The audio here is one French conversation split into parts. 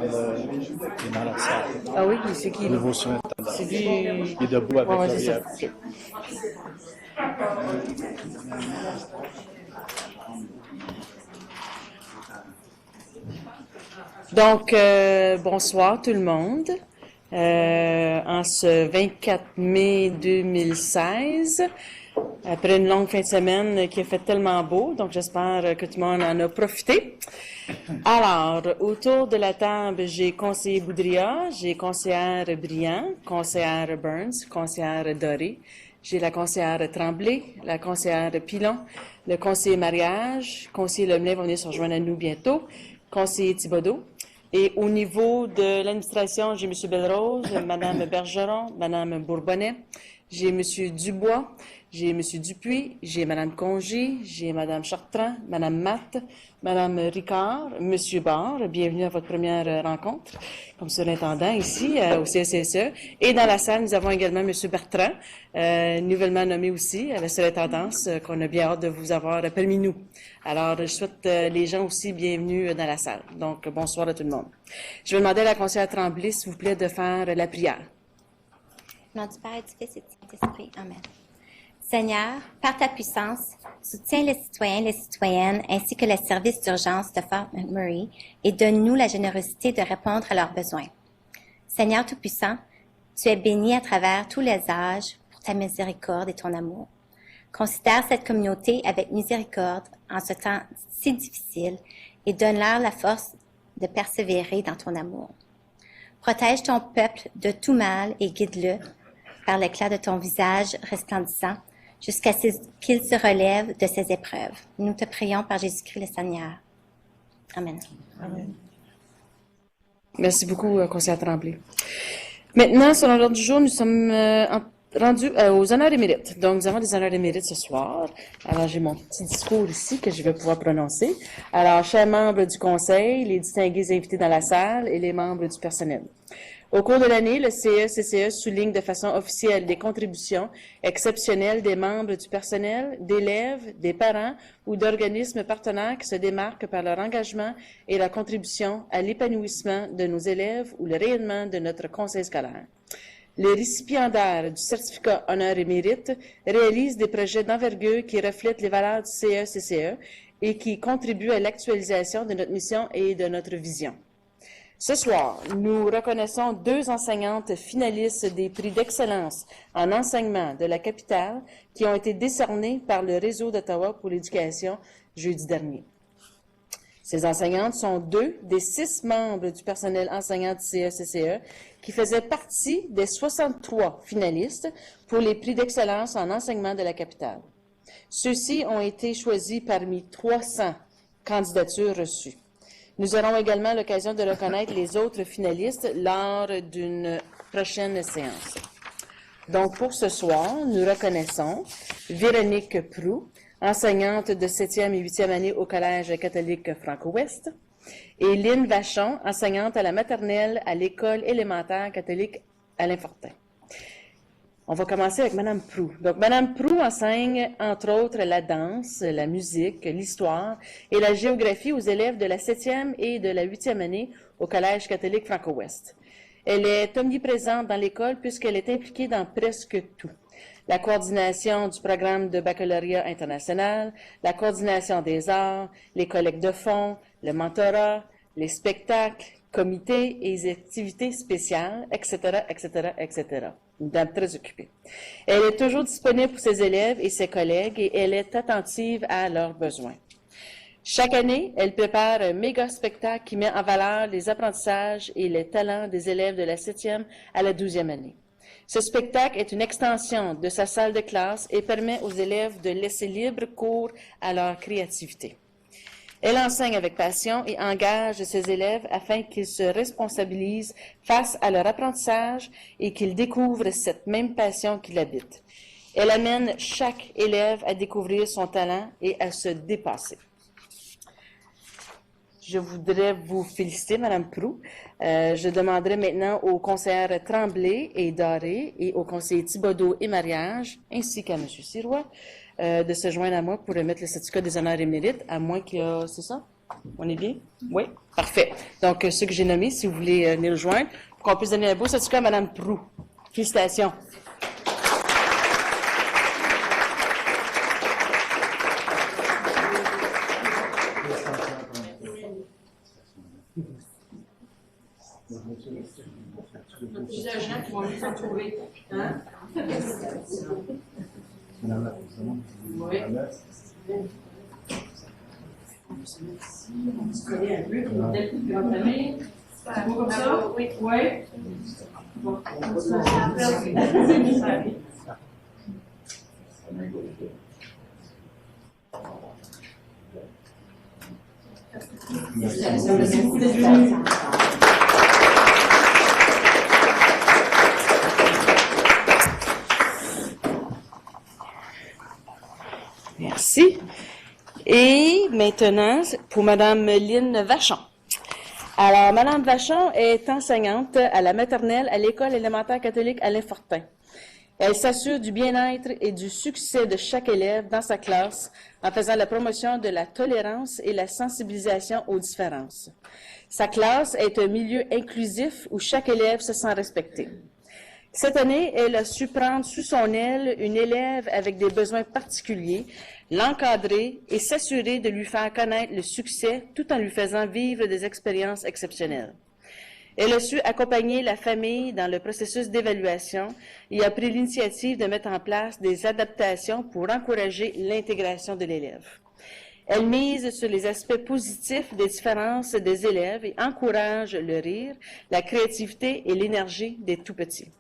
est dans la salle. Ah oui, c'est qui? Le nouveau surintendant. C'est lui. Il est debout avec Ouais, c'est ça. l'oreillette. Donc, bonsoir tout le monde. En ce 24 mai 2016, après une longue fin de semaine qui a fait tellement beau, donc j'espère que tout le monde en a profité. Alors, autour de la table, j'ai conseiller Boudria, j'ai conseillère Briand, conseillère Burns, conseillère Doré, j'ai la conseillère Tremblay, la conseillère Pilon, le conseiller mariage, conseiller Lemelin va venir se rejoindre à nous bientôt, conseiller Thibodeau. Et au niveau de l'administration, j'ai M. Belrose, Mme Bergeron, Mme Bourbonnais, j'ai M. Dubois, j'ai M. Dupuis, j'ai Mme Congé, j'ai Mme Chartrand, Mme Matt, Mme Ricard, M. Barre, bienvenue à votre première rencontre comme surintendant ici au CSSE. Et dans la salle, nous avons également M. Bertrand, nouvellement nommé aussi à la surintendance, qu'on a bien hâte de vous avoir parmi nous. Alors, je souhaite les gens aussi bienvenus dans la salle. Donc, bonsoir à tout le monde. Je vais demander à la conseillère Tremblay, s'il vous plaît, de faire la prière. Au nom du Père et du Fils et du Saint-Esprit. Amen. Seigneur, par ta puissance, soutiens les citoyens et les citoyennes ainsi que les services d'urgence de Fort McMurray et donne-nous la générosité de répondre à leurs besoins. Seigneur Tout-Puissant, tu es béni à travers tous les âges pour ta miséricorde et ton amour. Considère cette communauté avec miséricorde en ce temps si difficile et donne-leur la force de persévérer dans ton amour. Protège ton peuple de tout mal et guide-le par l'éclat de ton visage resplendissant jusqu'à ce qu'il se relève de ses épreuves. Nous te prions par Jésus-Christ le Seigneur. Amen. Amen. Merci beaucoup, conseillère Tremblay. Maintenant, selon l'ordre du jour, nous sommes rendus aux honneurs et mérites. Donc, nous avons des honneurs et mérites ce soir. Alors, j'ai mon petit discours ici que je vais pouvoir prononcer. Alors, chers membres du Conseil, les distingués invités dans la salle et les membres du personnel. Au cours de l'année, le CECCE souligne de façon officielle les contributions exceptionnelles des membres du personnel, d'élèves, des parents ou d'organismes partenaires qui se démarquent par leur engagement et leur contribution à l'épanouissement de nos élèves ou le rayonnement de notre conseil scolaire. Les récipiendaires du certificat honneur et mérite réalisent des projets d'envergure qui reflètent les valeurs du CECCE et qui contribuent à l'actualisation de notre mission et de notre vision. Ce soir, nous reconnaissons 2 enseignantes finalistes des prix d'excellence en enseignement de la capitale qui ont été décernées par le Réseau d'Ottawa pour l'éducation jeudi dernier. Ces enseignantes sont 2 des 6 membres du personnel enseignant du CECCE qui faisaient partie des 63 finalistes pour les prix d'excellence en enseignement de la capitale. Ceux-ci ont été choisis parmi 300 candidatures reçues. Nous aurons également l'occasion de reconnaître les autres finalistes lors d'une prochaine séance. Donc, pour ce soir, nous reconnaissons Véronique Proulx, enseignante de 7e et 8e année au Collège catholique Franco-Ouest, et Lynn Vachon, enseignante à la maternelle à l'École élémentaire catholique Alain Fortin. On va commencer avec Mme Proulx. Donc, Mme Proulx enseigne, entre autres, la danse, la musique, l'histoire et la géographie aux élèves de la 7e et de la 8e année au Collège catholique Franco-Ouest. Elle est omniprésente dans l'école puisqu'elle est impliquée dans presque tout. La coordination du programme de baccalauréat international, la coordination des arts, les collectes de fonds, le mentorat, les spectacles, comités et les activités spéciales, etc., etc., etc. Une dame très occupée. Elle est toujours disponible pour ses élèves et ses collègues et elle est attentive à leurs besoins. Chaque année, elle prépare un méga spectacle qui met en valeur les apprentissages et les talents des élèves de la 7e à la 12e année. Ce spectacle est une extension de sa salle de classe et permet aux élèves de laisser libre cours à leur créativité. Elle enseigne avec passion et engage ses élèves afin qu'ils se responsabilisent face à leur apprentissage et qu'ils découvrent cette même passion qui l'habite. Elle amène chaque élève à découvrir son talent et à se dépasser. Je voudrais vous féliciter, Mme Proulx. Je demanderai maintenant aux conseillères Tremblay et Doré et aux conseillers Thibodeau et Mariage, ainsi qu'à M. Sirois, de se joindre à moi pour remettre le certificat des honneurs et mérites, à moins qu'il y a, c'est ça? On est bien? Oui? Parfait. Donc, ceux que j'ai nommés, si vous voulez venir le joindre, pour qu'on puisse donner un beau certificat à Mme Proulx. Félicitations. Plusieurs gens qui vont venir s'en trouver. Hein? Oui. On se connaît un peu, peut-être plus grande famille. C'est beau comme ça? Oui. Oui. Bon, on se fait. Merci beaucoup d'être venu. Merci. Et maintenant, pour Mme Lynne Vachon. Alors, Mme Vachon est enseignante à la maternelle à l'École élémentaire catholique Alain Fortin. Elle s'assure du bien-être et du succès de chaque élève dans sa classe en faisant la promotion de la tolérance et la sensibilisation aux différences. Sa classe est un milieu inclusif où chaque élève se sent respecté. Cette année, elle a su prendre sous son aile une élève avec des besoins particuliers, l'encadrer et s'assurer de lui faire connaître le succès tout en lui faisant vivre des expériences exceptionnelles. Elle a su accompagner la famille dans le processus d'évaluation et a pris l'initiative de mettre en place des adaptations pour encourager l'intégration de l'élève. Elle mise sur les aspects positifs des différences des élèves et encourage le rire, la créativité et l'énergie des tout-petits.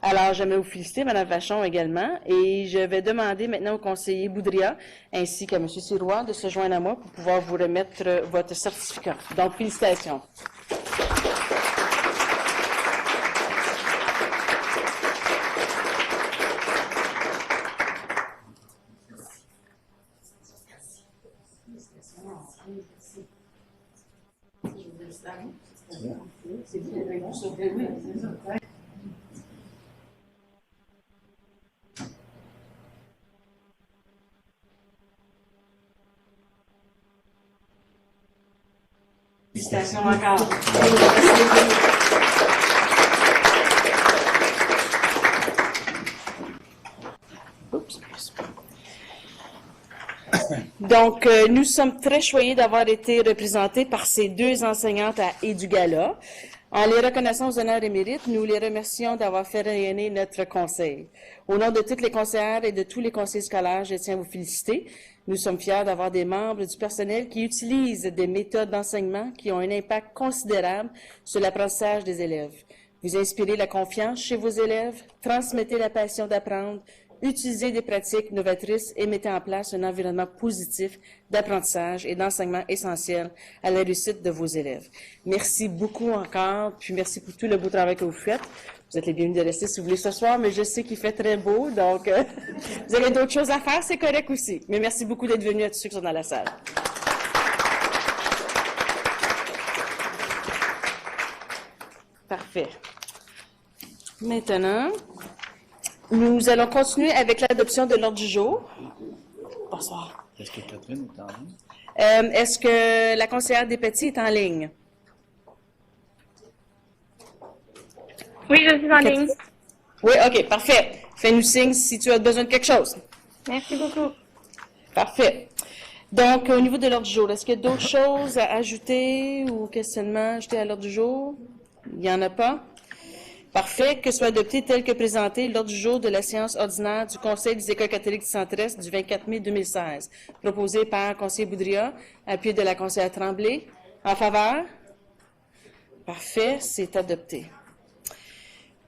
Alors, j'aimerais vous féliciter, Mme Vachon également, et je vais demander maintenant au conseiller Boudria ainsi qu'à M. Sirois de se joindre à moi pour pouvoir vous remettre votre certificat. Donc, félicitations. Félicitations encore. Donc, nous sommes très choyés d'avoir été représentés par ces deux enseignantes à Édugala. En les reconnaissant aux honneurs et mérites, nous les remercions d'avoir fait rayonner notre conseil. Au nom de toutes les conseillères et de tous les conseillers scolaires, je tiens à vous féliciter. Nous sommes fiers d'avoir des membres du personnel qui utilisent des méthodes d'enseignement qui ont un impact considérable sur l'apprentissage des élèves. Vous inspirez la confiance chez vos élèves, transmettez la passion d'apprendre, utilisez des pratiques novatrices et mettez en place un environnement positif d'apprentissage et d'enseignement essentiel à la réussite de vos élèves. Merci beaucoup encore, puis merci pour tout le beau travail que vous faites. Vous êtes les bienvenus de rester si vous voulez ce soir, mais je sais qu'il fait très beau, donc vous avez d'autres choses à faire, c'est correct aussi. Mais merci beaucoup d'être venus à tous ceux qui sont dans la salle. Parfait. Maintenant, nous allons continuer avec l'adoption de l'ordre du jour. Bonsoir. Est-ce que Catherine est en ligne? Est-ce que la conseillère des petits est en ligne? Oui, je suis en ligne. Oui, OK, parfait. Fais-nous signe si tu as besoin de quelque chose. Merci beaucoup. Parfait. Donc, au niveau de l'ordre du jour, est-ce qu'il y a d'autres choses à ajouter ou questionnements ajoutés à l'ordre du jour? Il n'y en a pas? Parfait. Que soit adopté tel que présenté l'ordre du jour de la séance ordinaire du Conseil des écoles catholiques du Centre-Est du 24 mai 2016, proposé par le conseiller Boudria, appuyé de la conseillère Tremblay. En faveur? Parfait. C'est adopté.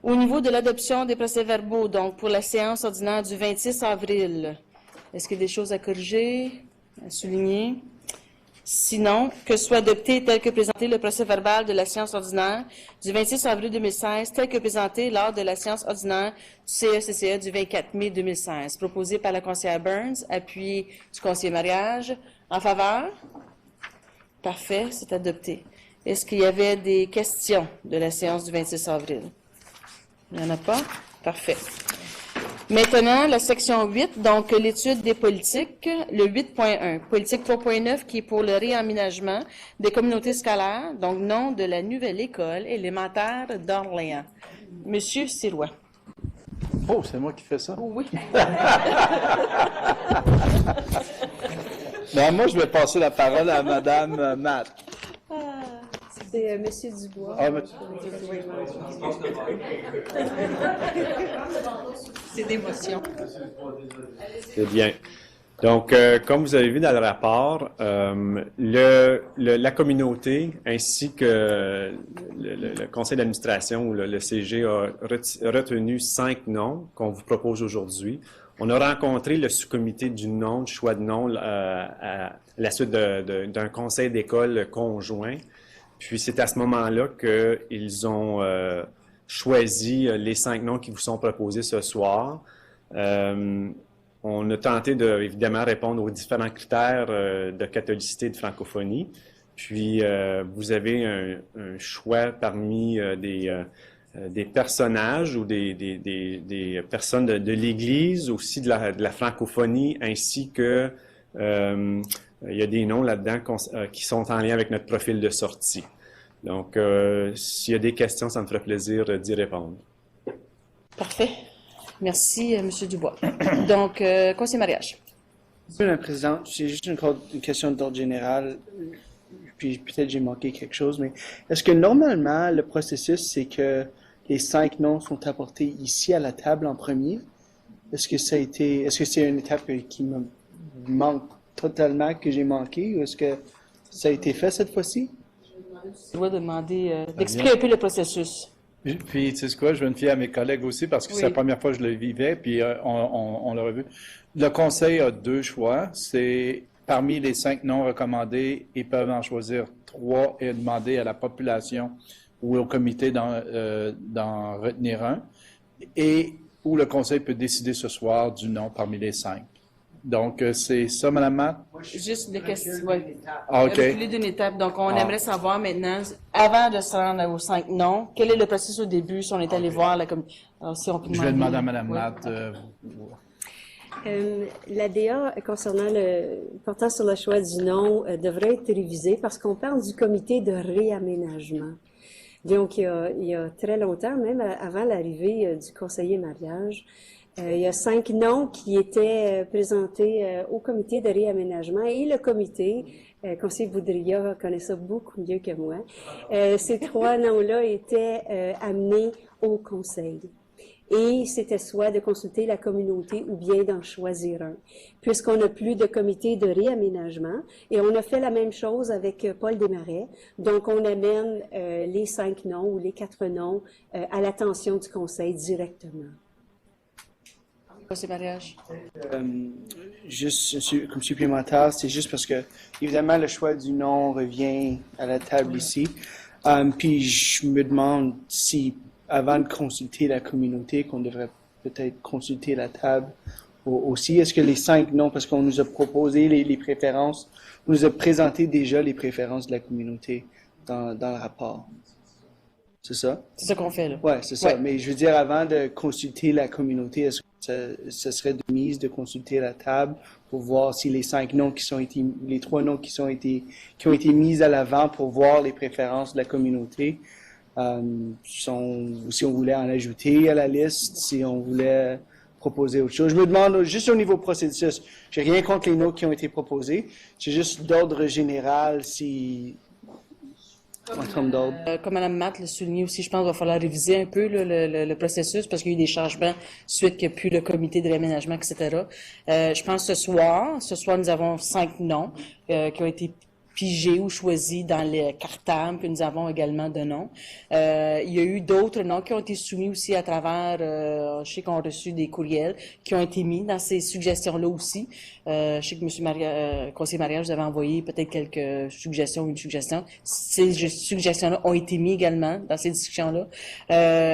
Au niveau de l'adoption des procès-verbaux, donc pour la séance ordinaire du 26 avril, est-ce qu'il y a des choses à corriger, à souligner? Sinon, que soit adopté tel que présenté le procès-verbal de la séance ordinaire du 26 avril 2016, tel que présenté lors de la séance ordinaire du CECCE du 24 mai 2016, proposé par la conseillère Burns, appuyé du conseiller Mariage. En faveur? Parfait, c'est adopté. Est-ce qu'il y avait des questions de la séance du 26 avril? Il n'y en a pas? Parfait. Maintenant, la section 8, donc l'étude des politiques, le 8.1. Politique 3.9 qui est pour le réaménagement des communautés scolaires, donc nom de la nouvelle école élémentaire d'Orléans. Monsieur Sirois. Oh, c'est moi qui fais ça? Oui. Ben, moi, je vais passer la parole à Madame Matt. C'est Monsieur Dubois. Ah, mais- C'est d'émotion. C'est bien. Donc, comme vous avez vu dans le rapport, la communauté ainsi que le conseil d'administration ou le CG a retenu 5 noms qu'on vous propose aujourd'hui. On a rencontré le sous-comité du nom, du choix de nom, à la suite d'un conseil d'école conjoint. Puis c'est à ce moment-là qu'ils ont choisi les 5 noms qui vous sont proposés ce soir. On a tenté évidemment répondre aux différents critères de catholicité et de francophonie. Puis vous avez un choix parmi des personnages ou des personnes de l'Église, aussi de la francophonie, ainsi que il y a des noms là-dedans qui sont en lien avec notre profil de sortie. Donc, s'il y a des questions, ça me ferait plaisir d'y répondre. Parfait. Merci, M. Dubois. Donc, conseiller mariage. Madame la Présidente, c'est juste une question d'ordre général, puis peut-être j'ai manqué quelque chose, mais est-ce que normalement, le processus, c'est que les 5 noms sont apportés ici à la table en premier? Est-ce que c'est une étape qui me manque totalement, que j'ai manqué, ou est-ce que ça a été fait cette fois-ci? Je dois demander d'expliquer un peu le processus. Puis, tu sais quoi, je vais me fier à mes collègues aussi parce que Oui. c'est la première fois que je le vivais, puis on l'a revu. Le conseil a 2 choix. C'est parmi les 5 noms recommandés, ils peuvent en choisir 3 et demander à la population ou au comité d'en retenir un. Et où le conseil peut décider ce soir du nom parmi les 5. Donc, c'est ça, Mme Matt? Juste des questions. Ouais. Ah, OK. Reculer d'une étape. Donc, on aimerait savoir maintenant, avant de se rendre aux 5 noms, quel est le processus au début, si on est allé voir la communauté. Alors, si on peut Je vais demander à Oui. Mme Matt. L'ADA concernant portant sur le choix du nom devrait être révisé parce qu'on parle du comité de réaménagement. Donc, il y a très longtemps, même avant l'arrivée du conseiller mariage, il y a 5 noms qui étaient présentés au comité de réaménagement et le comité, conseiller Boudria connaît ça beaucoup mieux que moi, ces 3 noms-là étaient amenés au conseil. Et c'était soit de consulter la communauté ou bien d'en choisir un, puisqu'on n'a plus de comité de réaménagement. Et on a fait la même chose avec Paul Desmarais. Donc, on amène les 5 noms ou les 4 noms à l'attention du conseil directement. Conseiller mariage. Juste comme supplémentaire, c'est juste parce que, évidemment, le choix du nom revient à la table ici. Puis je me demande si, avant de consulter la communauté, qu'on devrait peut-être consulter la table aussi. Est-ce que les 5 noms, parce qu'on nous a proposé les préférences, on nous a présenté déjà les préférences de la communauté dans le rapport. C'est ça? C'est ça qu'on fait, là. Ouais, c'est ça. Ouais. Mais je veux dire, avant de consulter la communauté, est-ce que ça serait de mise de consulter la table pour voir si les 5 noms les 3 noms qui ont été mis à l'avant pour voir les préférences de la communauté, si on voulait en ajouter à la liste, si on voulait proposer autre chose. Je me demande, juste au niveau processus, j'ai rien contre les noms qui ont été proposés, c'est juste d'ordre général si... En termes d'ordre. Comme Mme Matt l'a souligné aussi, je pense qu'il va falloir réviser un peu le processus parce qu'il y a eu des changements suite qu'il n'y a plus le comité de réaménagement, etc. Je pense ce soir, nous avons 5 noms qui ont été pigés ou choisis dans les cartables que nous avons également de noms. Il y a eu d'autres noms qui ont été soumis aussi à travers, je sais qu'on a reçu des courriels qui ont été mis dans ces suggestions-là aussi. Je sais que M. Conseiller mariage, vous avez envoyé peut-être quelques suggestions ou une suggestion. Ces suggestions-là ont été mises également dans ces discussions-là.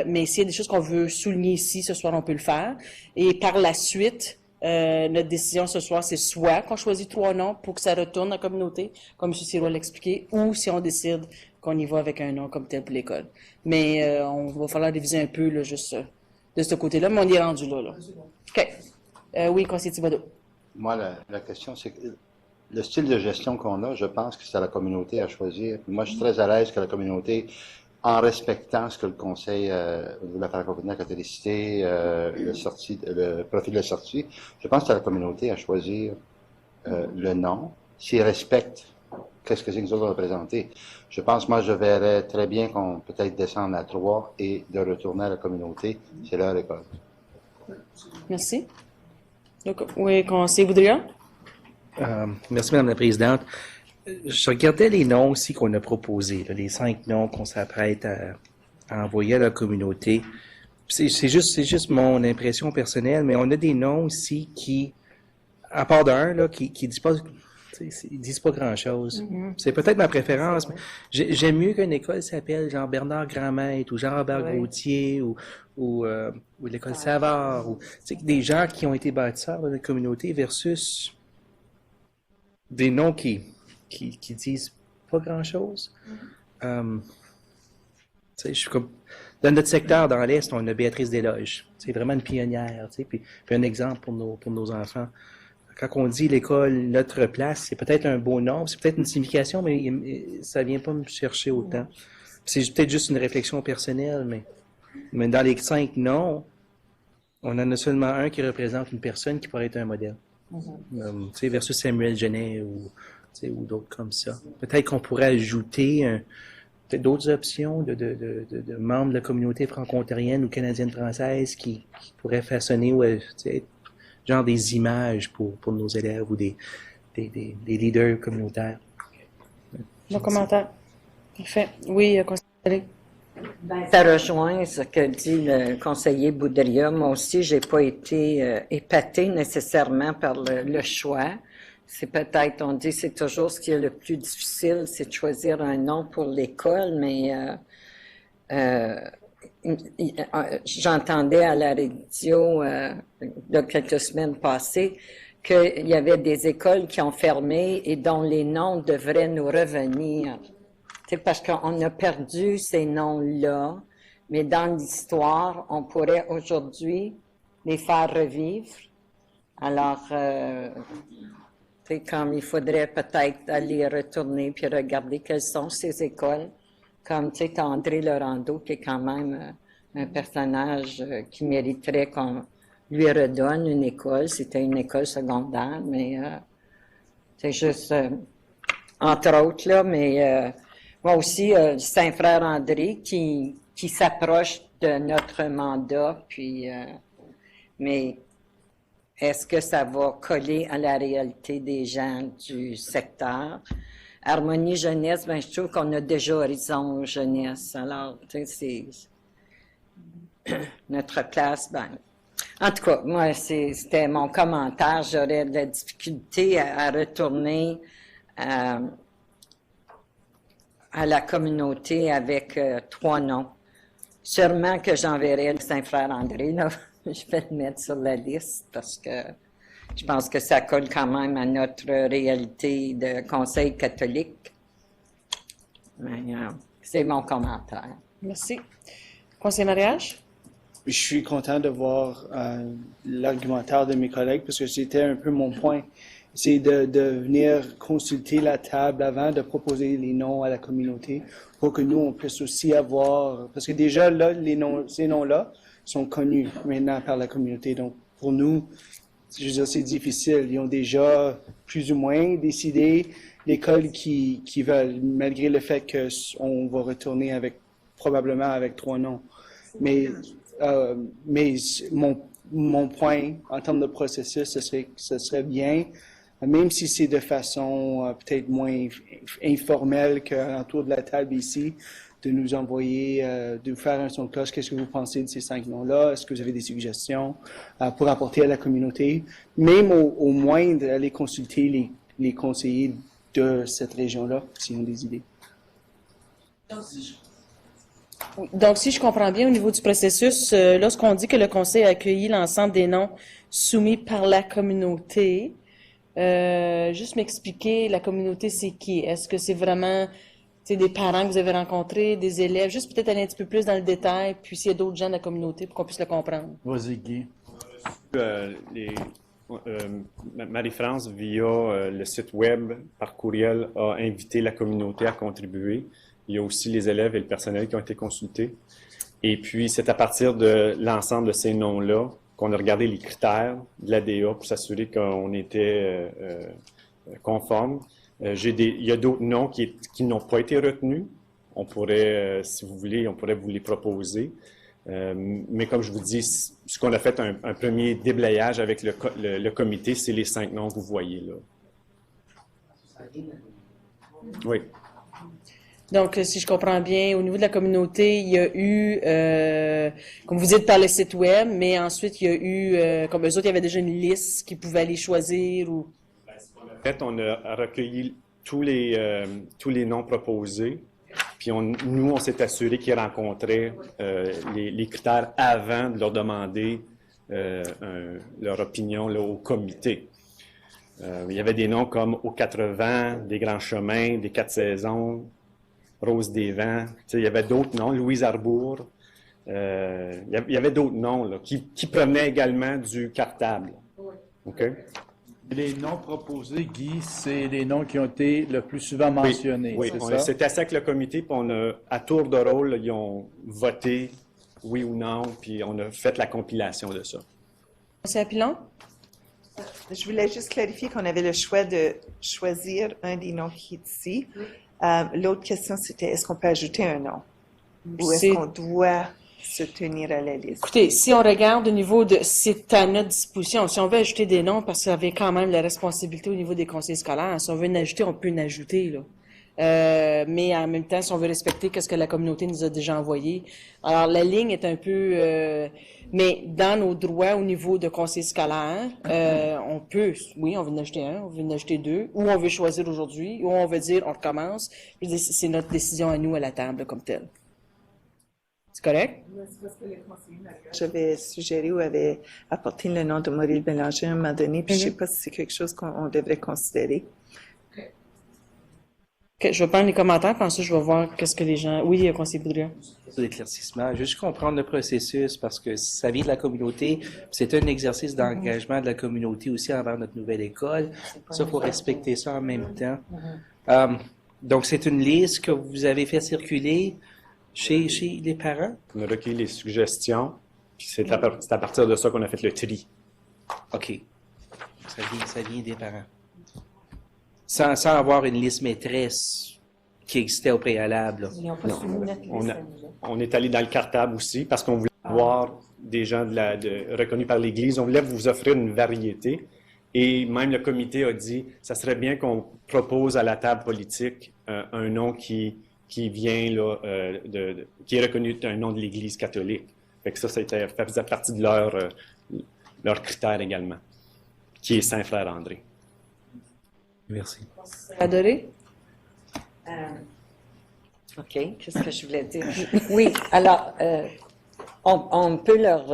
Mais s'il y a des choses qu'on veut souligner ici, ce soir, on peut le faire. Et par la suite, notre décision ce soir, c'est soit qu'on choisit 3 noms pour que ça retourne dans la communauté, comme M. Sirois l'a expliqué, ou si on décide qu'on y va avec un nom comme tel pour l'école. Mais on va falloir réviser un peu, là, juste de ce côté-là, mais on y est rendu là. OK. Oui, conseiller Thibodeau. Moi, la question, c'est que le style de gestion qu'on a, je pense que c'est à la communauté à choisir. Moi, je suis très à l'aise que la communauté, en respectant ce que le Conseil de la francophonie de la catholicité, le profil de sortie, je pense que c'est à la communauté à choisir le nom, s'ils respectent qu'est-ce que c'est que nous autres représenter. Je pense, moi, je verrais très bien qu'on peut-être descendre à 3 et de retourner à la communauté. C'est leur école. Merci. Donc, oui, conseiller Boudria? Merci, Madame la Présidente. Je regardais les noms aussi qu'on a proposés, là, les 5 noms qu'on s'apprête à envoyer à la communauté. C'est juste mon impression personnelle, mais on a des noms aussi qui, à part d'un, là, qui disent pas, ils disent pas grand-chose. C'est peut-être ma préférence, mais j'aime mieux qu'une école s'appelle Jean Bernard Grandmaître ou Jean Robert Gauthier ou l'école Savard, ou des gens qui ont été bâtisseurs de la communauté versus des noms qui disent pas grand-chose. Je suis comme dans notre secteur dans l'Est, on a Béatrice Desloges. C'est vraiment une pionnière, puis un exemple pour nos enfants. Quand on dit l'école, notre place, c'est peut-être un beau nom, c'est peut-être une signification, mais ça vient pas me chercher autant. C'est peut-être juste une réflexion personnelle, mais dans les 5 noms, on en a seulement un qui représente une personne qui pourrait être un modèle. Versus Samuel Genet ou d'autres comme ça. Peut-être qu'on pourrait ajouter peut-être d'autres options de membres de la communauté franco-ontarienne ou canadienne-française qui pourraient façonner genre des images pour nos élèves ou des leaders communautaires. Mon commentaire. Parfait. Oui, conseiller. Ça rejoint ce que dit le conseiller Boudria. Moi aussi, j'ai pas été épatée nécessairement par le choix. C'est peut-être, on dit, c'est toujours ce qui est le plus difficile, c'est de choisir un nom pour l'école, mais j'entendais à la radio de quelques semaines passées qu'il y avait des écoles qui ont fermé et dont les noms devraient nous revenir. C'est parce qu'on a perdu ces noms-là, mais dans l'histoire, on pourrait aujourd'hui les faire revivre. Alors, comme il faudrait peut-être aller retourner puis regarder quelles sont ces écoles, comme André Laurando, qui est quand même un personnage qui mériterait qu'on lui redonne une école. C'était une école secondaire, mais c'est juste, entre autres, là, mais moi aussi, Saint-Frère André, qui s'approche de notre mandat, puis, mais est-ce que ça va coller à la réalité des gens du secteur? Harmonie Jeunesse, ben, je trouve qu'on a déjà Horizon Jeunesse. Alors, tu sais, c'est notre place, ben. En tout cas, moi, c'était mon commentaire. J'aurais de la difficulté à retourner à la communauté avec 3 noms. Sûrement que j'enverrai le Saint-Frère André, là. Je vais le mettre sur la liste parce que je pense que ça colle quand même à notre réalité de Conseil catholique. Mais, c'est mon commentaire. Merci. Conseiller mariage? Je suis content de voir l'argumentaire de mes collègues parce que c'était un peu mon point. C'est de venir consulter la table avant de proposer les noms à la communauté pour que nous, on puisse aussi avoir... Parce que déjà, là, ces noms-là sont connus maintenant par la communauté. Donc, pour nous, je veux dire, c'est difficile. Ils ont déjà plus ou moins décidé l'école qui veulent, malgré le fait qu'on va retourner probablement avec 3 noms. Mais mon point, en termes de processus, ce serait bien, même si c'est de façon peut-être moins informelle qu'autour de la table ici, de nous envoyer, de faire un son de cloche. Qu'est-ce que vous pensez de ces 5 noms-là? Est-ce que vous avez des suggestions pour apporter à la communauté? Même au moins d'aller consulter les conseillers de cette région-là, s'ils ont des idées. Donc, si je comprends bien, au niveau du processus, lorsqu'on dit que le Conseil a accueilli l'ensemble des noms soumis par la communauté, juste m'expliquer, la communauté, c'est qui? Est-ce que c'est vraiment C'est des parents que vous avez rencontrés, des élèves, juste peut-être aller un petit peu plus dans le détail, puis s'il y a d'autres gens de la communauté pour qu'on puisse le comprendre. Vas-y, Guy. Marie-France, via le site web, par courriel, a invité la communauté à contribuer. Il y a aussi les élèves et le personnel qui ont été consultés. Et puis, c'est à partir de l'ensemble de ces noms-là qu'on a regardé les critères de l'ADA pour s'assurer qu'on était conforme. Il y a d'autres noms qui n'ont pas été retenus. On pourrait, si vous voulez, on pourrait vous les proposer. Mais comme je vous dis, ce qu'on a fait un premier déblayage avec le comité, c'est les 5 noms que vous voyez là. Oui. Donc, si je comprends bien, au niveau de la communauté, il y a eu, comme vous dites, par le site web, mais ensuite, il y a eu, comme eux autres, il y avait déjà une liste qu'ils pouvaient aller choisir ou... En fait, on a recueilli tous les noms proposés, puis nous, on s'est assuré qu'ils rencontraient les critères avant de leur demander leur opinion là, au comité. Il y avait des noms comme Aux 80, des Grands Chemins, des 4 Saisons, Rose des Vents. Il y avait d'autres noms, Louise Arbour. Il y avait d'autres noms là, qui provenaient également du cartable. OK? Les noms proposés, Guy, c'est les noms qui ont été le plus souvent mentionnés. Oui, c'est on ça? s'est assis avec le comité, puis à tour de rôle, ils ont voté oui ou non, puis on a fait la compilation de ça. C'est Pilon? Je voulais juste clarifier qu'on avait le choix de choisir un des noms qui est ici. L'autre question, c'était est-ce qu'on peut ajouter un nom? Ou est-ce qu'on doit se tenir à la liste? Écoutez, si on regarde au niveau de, c'est à notre disposition. Si on veut ajouter des noms, parce que ça avait quand même la responsabilité au niveau des conseils scolaires, si on veut en ajouter, on peut en ajouter, là. Mais en même temps, si on veut respecter ce que la communauté nous a déjà envoyé. Alors, la ligne est un peu... mais dans nos droits au niveau de conseil scolaire, on peut, oui, on veut en ajouter un, on veut en ajouter 2, ou on veut choisir aujourd'hui, ou on veut dire on recommence. Je veux dire, c'est notre décision à nous à la table comme telle. C'est correct? J'avais suggéré ou avait apporté le nom de Maurice Bélanger à un moment donné, puis je ne sais pas si c'est quelque chose qu'on devrait considérer. Okay, je vais prendre les commentaires, puis ensuite je vais voir qu'est-ce que les gens... Oui, conseiller Boudria. L'éclaircissement, juste comprendre le processus parce que ça vient de la communauté, c'est un exercice d'engagement de la communauté aussi envers notre nouvelle école. Ça, il faut respecter ça en même temps. Donc, c'est une liste que vous avez fait circuler chez les parents? On a recueilli les suggestions, puis c'est à partir de ça qu'on a fait le tri. OK. Ça vient des parents. Sans avoir une liste maîtresse qui existait au préalable. Ils n'ont pas soumis notre liste. On est allé dans le cartable aussi parce qu'on voulait avoir des gens reconnus par l'Église. On voulait vous offrir une variété. Et même le comité a dit, ça serait bien qu'on propose à la table politique un nom qui vient là, qui est reconnu un nom de l'Église catholique. Fait que ça faisait partie de leur critère également, qui est Saint-Frère André. Merci. Adoré? OK, qu'est-ce que je voulais dire? Oui, alors, on peut leur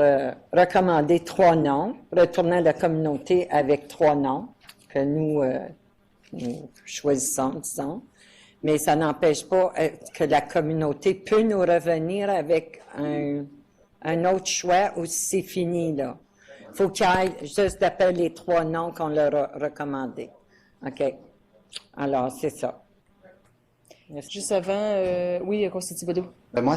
recommander 3 noms, retourner à la communauté avec 3 noms que nous choisissons, disons. Mais ça n'empêche pas que la communauté peut nous revenir avec un autre choix ou si c'est fini, là. Il faut qu'il y ait juste d'appeler les 3 noms qu'on leur a recommandés. OK. Alors, c'est ça. Merci. Juste avant, oui, Constantin Thibodeau. Moi,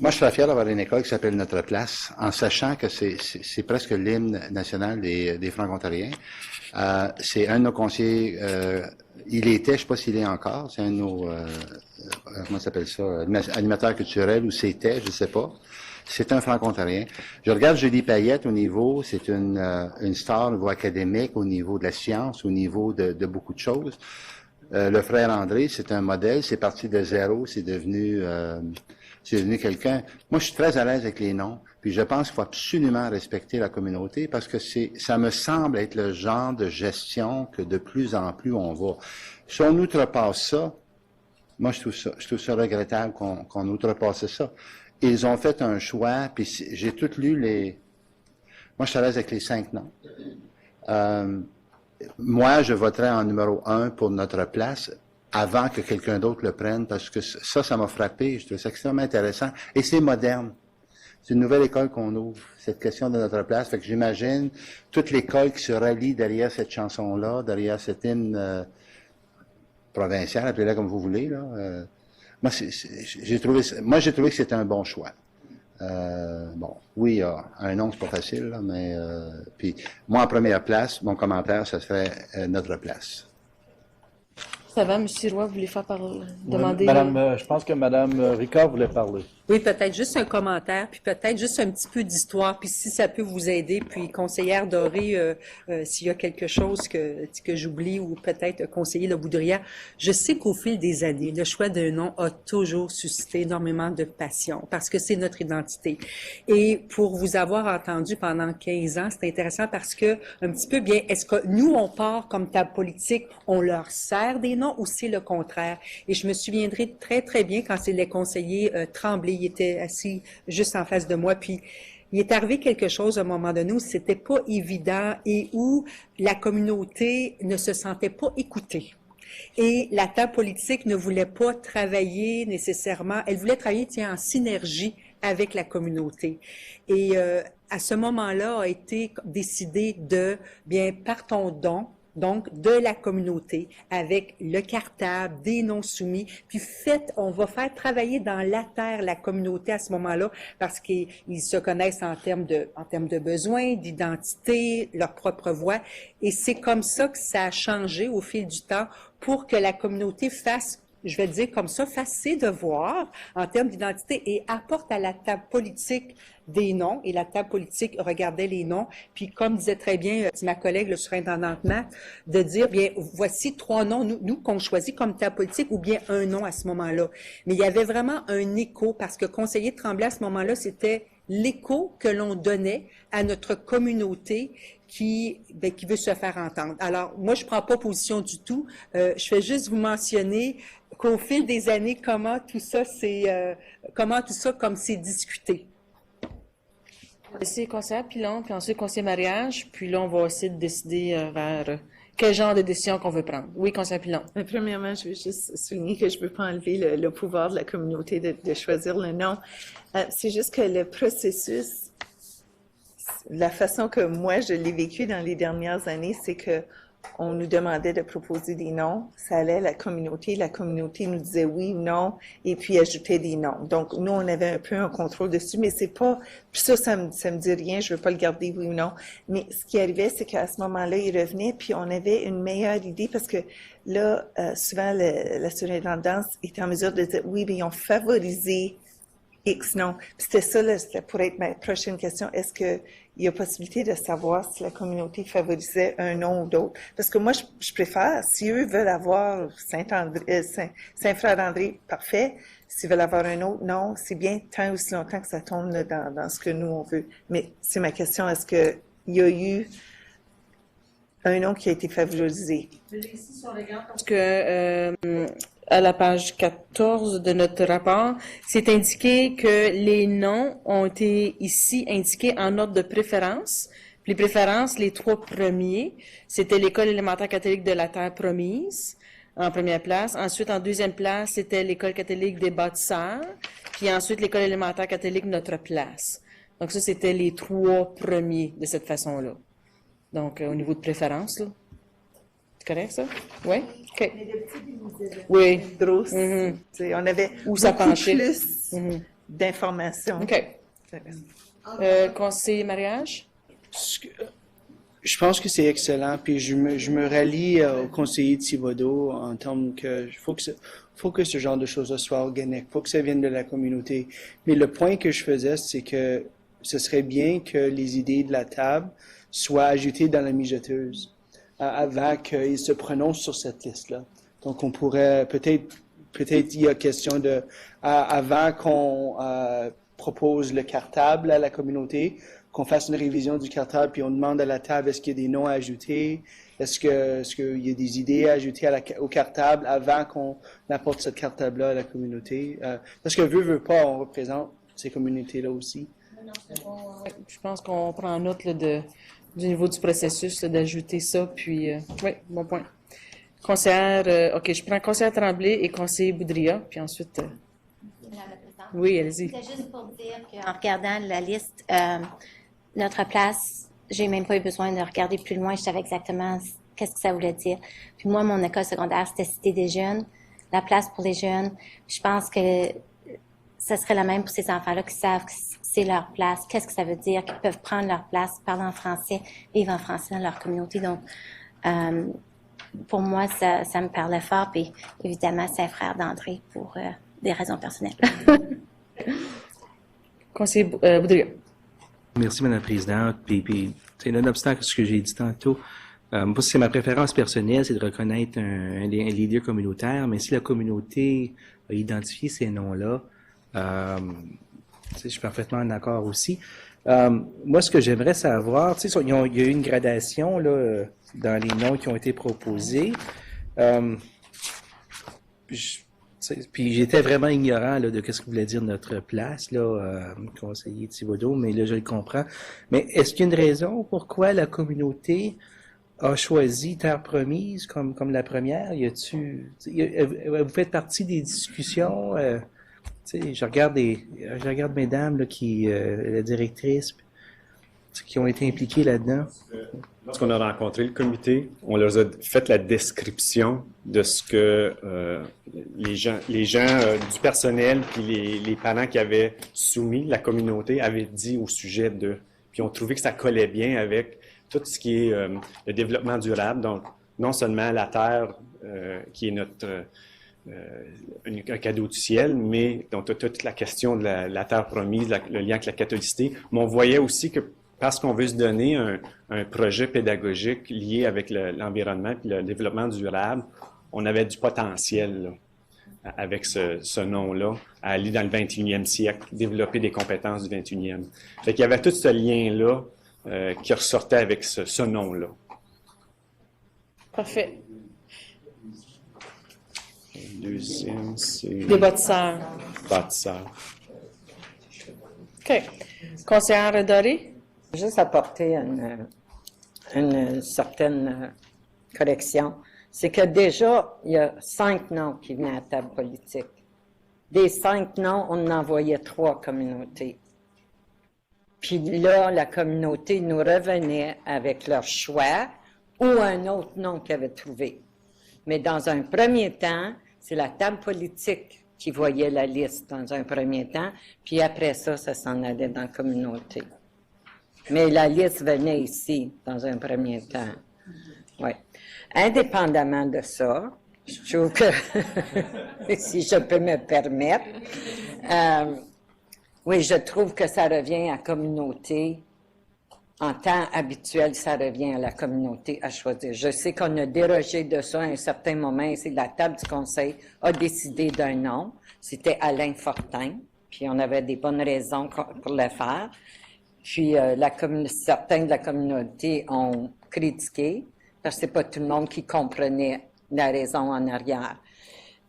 moi, je serais fier d'avoir une école qui s'appelle Notre Place, en sachant que c'est presque l'hymne national des Franco-Ontariens. C'est un de nos conseillers, il était, je ne sais pas s'il est encore, c'est un de nos, comment ça s'appelle ça, animateur culturel, ou c'était, je ne sais pas. C'est un Franco-Ontarien. Je regarde Julie Payette au niveau, c'est une star au niveau académique, au niveau de la science, au niveau de beaucoup de choses. Le frère André, c'est un modèle, c'est parti de zéro, c'est devenu quelqu'un. Moi, je suis très à l'aise avec les noms, puis je pense qu'il faut absolument respecter la communauté parce que ça me semble être le genre de gestion que de plus en plus on va. Si on outrepasse ça, moi, je trouve ça regrettable qu'on outrepasse ça. Ils ont fait un choix, puis j'ai tout lu moi, je suis à l'aise avec les 5 noms. Moi, je voterais en numéro 1 pour Notre Place, avant que quelqu'un d'autre le prenne, parce que ça m'a frappé. Je trouve ça extrêmement intéressant. Et c'est moderne. C'est une nouvelle école qu'on ouvre, cette question de notre place. Fait que j'imagine toute l'école qui se rallie derrière cette chanson-là, derrière cet hymne provincial, appelez-la comme vous voulez. Là. Moi, j'ai trouvé que c'était un bon choix. Bon, oui, un nom, c'est pas facile, là, mais puis moi, en première place, mon commentaire, ça serait notre place. Ça va, M. Roy, vous voulez faire demander... Madame, je pense que Mme Ricard voulait parler. Oui, peut-être juste un commentaire, puis peut-être juste un petit peu d'histoire, puis si ça peut vous aider, puis conseillère Dorée, s'il y a quelque chose que j'oublie, ou peut-être conseiller Le Boudrière, je sais qu'au fil des années, le choix d'un nom a toujours suscité énormément de passion, parce que c'est notre identité. Et pour vous avoir entendu pendant 15 ans, c'est intéressant parce que, un petit peu bien, est-ce que nous, on part comme table politique, on leur sert des noms, ou c'est le contraire? Et je me souviendrai très, très bien quand c'est les conseillers Tremblay, il était assis juste en face de moi, puis il est arrivé quelque chose à un moment donné où c'était pas évident et où la communauté ne se sentait pas écoutée. Et la table politique ne voulait pas travailler nécessairement, elle voulait travailler en synergie avec la communauté. Et à ce moment-là a été décidé de, bien, partons donc de la communauté, avec le cartable, des non-soumis, puis on va faire travailler dans la terre la communauté à ce moment-là, parce qu'ils se connaissent en termes de besoins, d'identité, leur propre voix, et c'est comme ça que ça a changé au fil du temps pour que la communauté fasse, je vais dire comme ça, fasse ses devoirs en termes d'identité et apporte à la table politique des noms, et la table politique regardait les noms, puis comme disait très bien ma collègue, le surintendant Matt, de dire, bien, voici 3 noms, nous qu'on choisit comme table politique, ou bien un nom à ce moment-là. Mais il y avait vraiment un écho, parce que conseiller Tremblay à ce moment-là, c'était l'écho que l'on donnait à notre communauté qui veut se faire entendre. Alors, moi, je prends pas position du tout. Je fais juste vous mentionner qu'au fil des années, comment tout ça comme c'est discuté. C'est conseiller Pilon, puis ensuite conseiller mariage, puis là, on va essayer de décider vers quel genre de décision qu'on veut prendre. Oui, conseiller Pilon. Premièrement, je veux juste souligner que je ne veux pas enlever le pouvoir de la communauté de choisir le nom. C'est juste que le processus, la façon que moi, je l'ai vécu dans les dernières années, c'est que on nous demandait de proposer des noms, ça allait à la communauté nous disait oui ou non, et puis ajoutait des noms. Donc, nous, on avait un peu un contrôle dessus, mais c'est pas, puis ça me dit rien, je veux pas le garder oui ou non. Mais ce qui arrivait, c'est qu'à ce moment-là, il revenait, puis on avait une meilleure idée, parce que là, souvent, la surintendance était en mesure de dire oui, mais ils ont favorisé X noms. Puis c'était ça, là, pourrait être ma prochaine question. Est-ce que il y a possibilité de savoir si la communauté favorisait un nom ou d'autre? Parce que moi, je préfère, si eux veulent avoir Saint-Frère-André, parfait. S'ils veulent avoir un autre nom, c'est bien tant aussi longtemps que ça tombe là, dans ce que nous, on veut. Mais c'est ma question, est-ce qu'il y a eu un nom qui a été favorisé? Ici, si on regarde, parce que à la page 14 de notre rapport, c'est indiqué que les noms ont été ici indiqués en ordre de préférence. Les préférences, les 3 premiers, c'était l'école élémentaire catholique de la Terre Promise, en première place. Ensuite, en deuxième place, c'était l'école catholique des Bâtisseurs. Puis ensuite, l'école élémentaire catholique Notre Place. Donc ça, c'était les 3 premiers de cette façon-là. Donc, au niveau de préférence, là. C'est correct, ça? Oui? OK. Oui. On avait beaucoup plus d'informations. OK. Conseiller mariage? Je pense que c'est excellent, puis je me rallie au conseiller Thibodeau en termes que faut que ce genre de choses soit organique, faut que ça vienne de la communauté. Mais le point que je faisais, c'est que ce serait bien que les idées de la table soient ajoutées dans la mijoteuse avant qu'ils se prononcent sur cette liste-là. Donc, on pourrait peut-être il y a question de avant qu'on propose le cartable à la communauté, qu'on fasse une révision du cartable, puis on demande à la table est-ce qu'il y a des noms à ajouter, est-ce qu'il y a des idées à ajouter au cartable avant qu'on apporte cette cartable-là à la communauté. Parce que veut pas, on représente ces communautés-là aussi. Je pense qu'on prend note là, du niveau du processus d'ajouter ça, puis oui, bon point. Conseillère, OK, je prends conseillère Tremblay et conseiller Boudria, puis ensuite... Madame la Présidente. Oui, allez-y. C'est juste pour dire qu'en regardant la liste, notre place, j'ai même pas eu besoin de regarder plus loin. Je savais exactement qu'est-ce que ça voulait dire. Puis moi, mon école secondaire, c'était Cité des jeunes, la place pour les jeunes. Je pense que ça serait la même pour ces enfants-là qui savent que c'est leur place, qu'est-ce que ça veut dire, qu'ils peuvent prendre leur place, parler en français, vivre en français dans leur communauté. Donc, pour moi, ça me parlait fort. Puis évidemment, c'est un frère d'André pour des raisons personnelles. Conseiller Boudria. Merci, Mme la Présidente. Puis nonobstant ce que j'ai dit tantôt, moi, c'est ma préférence personnelle, c'est de reconnaître un leader communautaire, mais si la communauté a identifié ces noms-là, je suis parfaitement en accord aussi. Moi, ce que j'aimerais savoir, il y a eu une gradation là, dans les noms qui ont été proposés. Puis j'étais vraiment ignorant là, de ce que voulait dire notre place, là, conseiller Thibodeau, mais là, je le comprends. Mais est-ce qu'il y a une raison pourquoi la communauté a choisi Terre Promise comme la première? Vous faites partie des discussions? Je regarde mesdames là, la directrice, qui ont été impliquées là-dedans. Lorsqu'on a rencontré le comité, on leur a fait la description de ce que les gens du personnel puis les parents qui avaient soumis la communauté avaient dit au sujet d'eux. Puis on trouvait que ça collait bien avec tout ce qui est le développement durable. Donc, non seulement la terre qui est notre un cadeau du ciel, mais donc toute la question de la terre promise, le lien avec la catholicité. Mais on voyait aussi que parce qu'on veut se donner un projet pédagogique lié avec l'environnement et le développement durable, on avait du potentiel là, avec ce nom-là, à aller dans le 21e siècle, développer des compétences du 21e. Fait qu'il y avait tout ce lien-là qui ressortait avec ce nom-là. Parfait. Le deuxième, c'est... Des bâtisseurs. Bâtisseurs. OK. Conseillère Doré? Juste apporter une certaine correction. C'est que déjà, il y a 5 noms qui venaient à la table politique. Des 5 noms, on en envoyait 3 communautés. Puis là, la communauté nous revenait avec leur choix ou un autre nom qu'ils avaient trouvé. Mais dans un premier temps, c'est la table politique qui voyait la liste dans un premier temps, puis après ça, ça s'en allait dans la communauté. Mais la liste venait ici, dans un premier temps. Oui. Indépendamment de ça, je trouve que, si je peux me permettre, oui, je trouve que ça revient à la communauté. En temps habituel, ça revient à la communauté à choisir. Je sais qu'on a dérogé de ça à un certain moment, et la table du conseil a décidé d'un nom. C'était Alain Fortin, puis on avait des bonnes raisons pour le faire. Puis certains de la communauté ont critiqué, parce que c'est pas tout le monde qui comprenait la raison en arrière.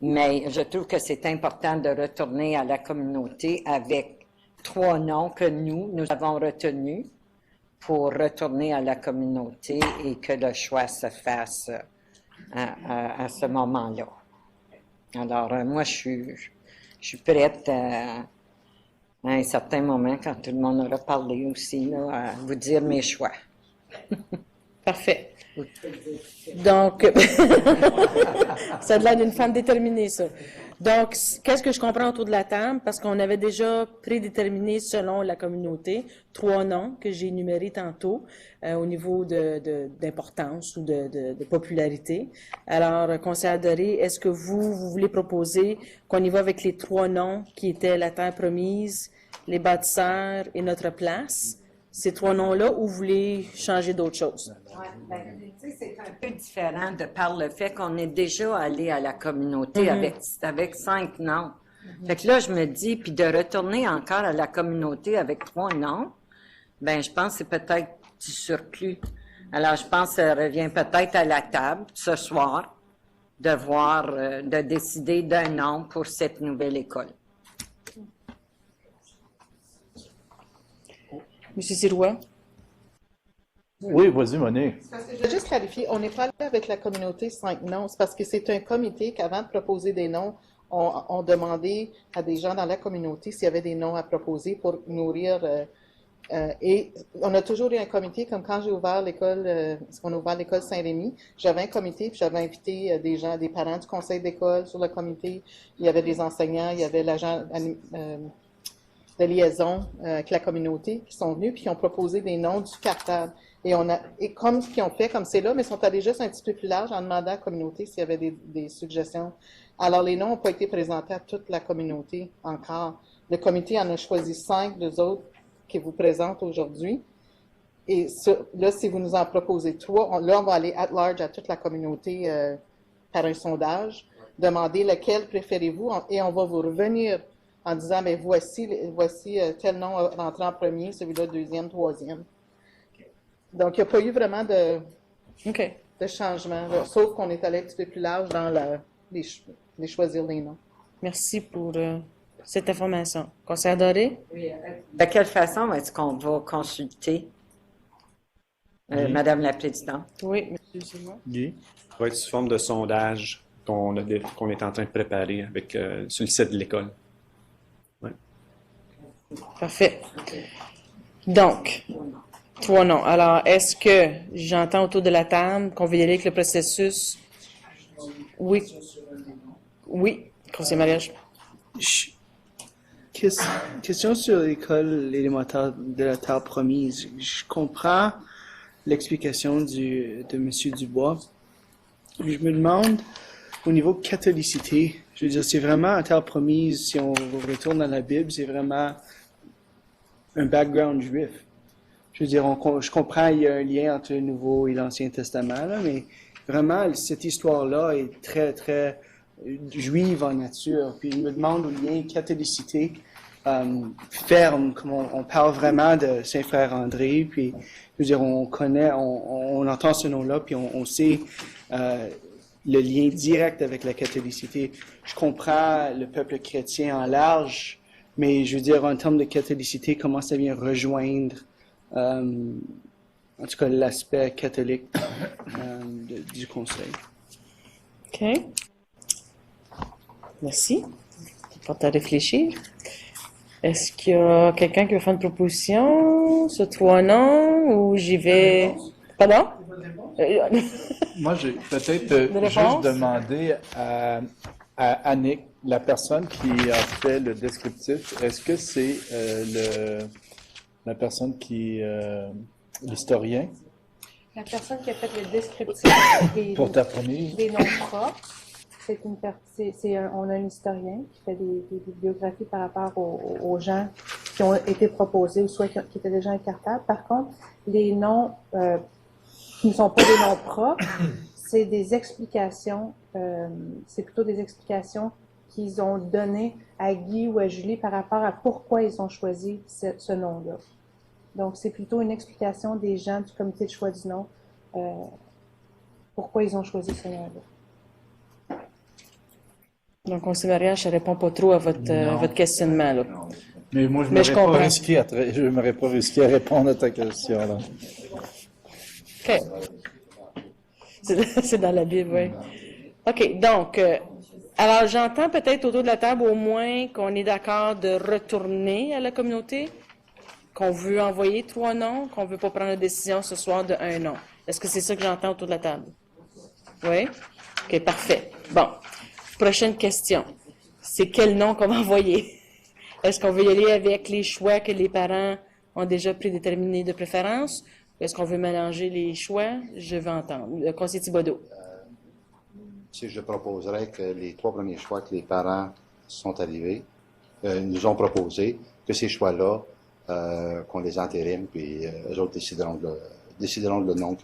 Mais je trouve que c'est important de retourner à la communauté avec 3 noms que nous avons retenus pour retourner à la communauté et que le choix se fasse à ce moment-là. Alors, moi, je suis prête à un certain moment, quand tout le monde aura parlé aussi, là, à vous dire mes choix. Parfait. Donc, ça a l'air d'une femme déterminée, ça. Donc, qu'est-ce que je comprends autour de la table? Parce qu'on avait déjà prédéterminé selon la communauté 3 noms que j'ai énumérés tantôt au niveau d'importance ou de popularité. Alors, conseillère Doré, est-ce que vous voulez proposer qu'on y va avec les 3 noms qui étaient la terre promise, les bâtisseurs et notre place? Ces 3 noms-là, ou vous voulez changer d'autres choses? Oui, c'est un peu différent de par le fait qu'on est déjà allé à la communauté avec 5 noms. Fait que là, je me dis, puis de retourner encore à la communauté avec 3 noms, ben je pense que c'est peut-être du surplus. Alors, je pense que ça revient peut-être à la table ce soir de décider d'un nom pour cette nouvelle école. Monsieur Sirois? Oui, vas-y, Monique. Je veux juste clarifier, on n'est pas allé avec la communauté 5 noms, c'est parce que c'est un comité qu'avant de proposer des noms, on demandait à des gens dans la communauté s'il y avait des noms à proposer pour nourrir. Et on a toujours eu un comité, comme quand j'ai ouvert l'école, on a ouvert l'école Saint-Rémy, j'avais un comité, puis j'avais invité des gens, des parents du conseil d'école sur le comité. Il y avait des enseignants, il y avait l'agent de liaison avec la communauté qui sont venus, puis qui ont proposé des noms du cartable. Et comme ce qu'ils ont fait, comme c'est là, mais ils sont allés juste un petit peu plus large en demandant à la communauté s'il y avait des suggestions. Alors, les noms n'ont pas été présentés à toute la communauté encore. Le comité en a choisi 5, deux autres qui vous présentent aujourd'hui. Et là, si vous nous en proposez 3, on va aller at large à toute la communauté par un sondage, demander lequel préférez-vous, et on va vous revenir en disant, mais voici tel nom rentré en premier, celui-là deuxième, troisième. Donc, il n'y a pas eu vraiment de changement, là, sauf qu'on est allé un petit peu plus large dans les choisir les noms. Merci pour cette information. Conseillère Doré? Oui. De quelle façon est-ce qu'on va consulter, Madame la Présidente? Oui, M. Simon. Guy? Ça va être sous forme de sondage qu'on est en train de préparer sur le site de l'école. Ouais. Parfait. Donc, 3 noms. Alors, est-ce que j'entends autour de la table qu'on veut y aller avec le processus? Oui. Oui, conseiller Mariage. Question sur l'école élémentaire de la Terre Promise. Je comprends l'explication de M. Dubois. Je me demande, au niveau catholicité, je veux dire, c'est vraiment la Terre Promise, si on retourne dans la Bible, c'est vraiment un background juif. Je veux dire, je comprends, il y a un lien entre le Nouveau et l'Ancien Testament, là, mais vraiment, cette histoire-là est très, très juive en nature. Puis je me demande au lien catholicité ferme, comme on parle vraiment de Saint-Frère André, puis je veux dire, on connaît, on entend ce nom-là, puis on sait le lien direct avec la catholicité. Je comprends le peuple chrétien en large, mais je veux dire, en termes de catholicité, comment ça vient rejoindre en tout cas l'aspect catholique du Conseil. OK. Merci. Porte à réfléchir. Est-ce qu'il y a quelqu'un qui veut faire une proposition sur 3 noms ou j'y vais? Pardon? Moi, j'ai peut-être juste demandé à Annick, la personne qui a fait le descriptif, est-ce que c'est la personne qui l'historien? La personne qui a fait le descriptif Pour ta première. des noms propres, on a un historien qui fait des bibliographies par rapport aux gens qui ont été proposés ou soit qui étaient déjà incartables. Par contre, les noms qui ne sont pas des noms propres, c'est des explications, c'est plutôt des explications qu'ils ont données à Guy ou à Julie par rapport à pourquoi ils ont choisi ce nom-là. Donc, c'est plutôt une explication des gens du comité de choix du nom, pourquoi ils ont choisi ce nom-là. Donc, conseiller Mariage, ça ne répond pas trop à votre questionnement, là. Mais moi, je ne m'aurais pas risqué à répondre à ta question, là. OK. C'est dans la Bible, oui. OK, donc, alors j'entends peut-être autour de la table au moins qu'on est d'accord de retourner à la communauté, qu'on veut envoyer 3 noms, qu'on ne veut pas prendre la décision ce soir de 1 nom. Est-ce que c'est ça que j'entends autour de la table? Oui? OK, parfait. Bon. Prochaine question. C'est quel nom qu'on va envoyer? Est-ce qu'on veut y aller avec les choix que les parents ont déjà prédéterminés de préférence? Est-ce qu'on veut mélanger les choix? Je vais entendre. Le conseiller Thibodeau. Si je proposerais que les 3 premiers choix que les parents sont arrivés, nous ont proposés, que ces choix-là, qu'on les entérime, puis eux autres décideront le nom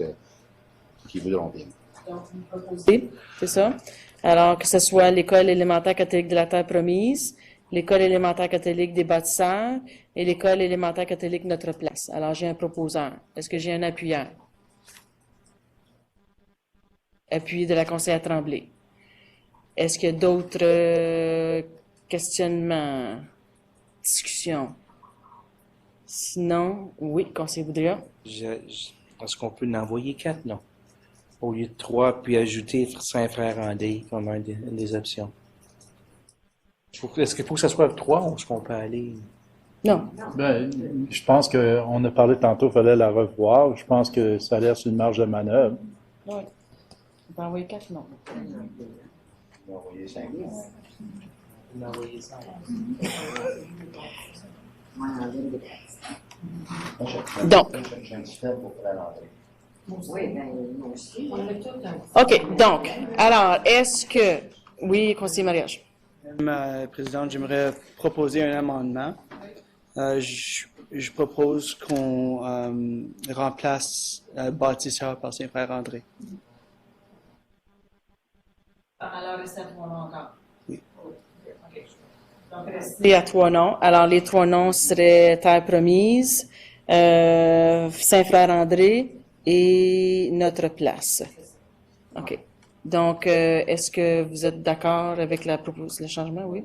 qu'ils voudront bien. Donc, vous proposez, c'est ça? Alors, que ce soit l'école élémentaire catholique de la Terre Promise, l'école élémentaire catholique des Bâtisseurs et l'école élémentaire catholique Notre Place. Alors, j'ai un proposeur. Est-ce que j'ai un appuyeur? Appuyé de la conseillère Tremblay. Est-ce qu'il y a d'autres questionnements, discussions? Sinon, oui, conseiller Boudria. Est-ce qu'on peut en envoyer 4 noms? Au lieu de 3, puis ajouter Saint-Frère-André comme une des options. Est-ce qu'il faut que ça soit 3 ou est-ce qu'on peut aller? Non. Ben, je pense qu'on a parlé tantôt, il fallait la revoir. Je pense que ça laisse une marge de manœuvre. Oui. On peut envoyer 4 noms. On va envoyer 5. On va envoyer 5. Donc. OK. Donc, alors, est-ce que... Oui, conseiller mariage. Madame la Présidente, j'aimerais proposer un amendement. Je propose qu'on remplace bâtisseur par Saint-Frère-André. Alors, reste à 3 noms encore. Oui. Il y a 3 noms. Alors, les 3 noms seraient Terre Promise, Saint-Frère-André et Notre Place. OK. Donc, est-ce que vous êtes d'accord avec le changement? Oui.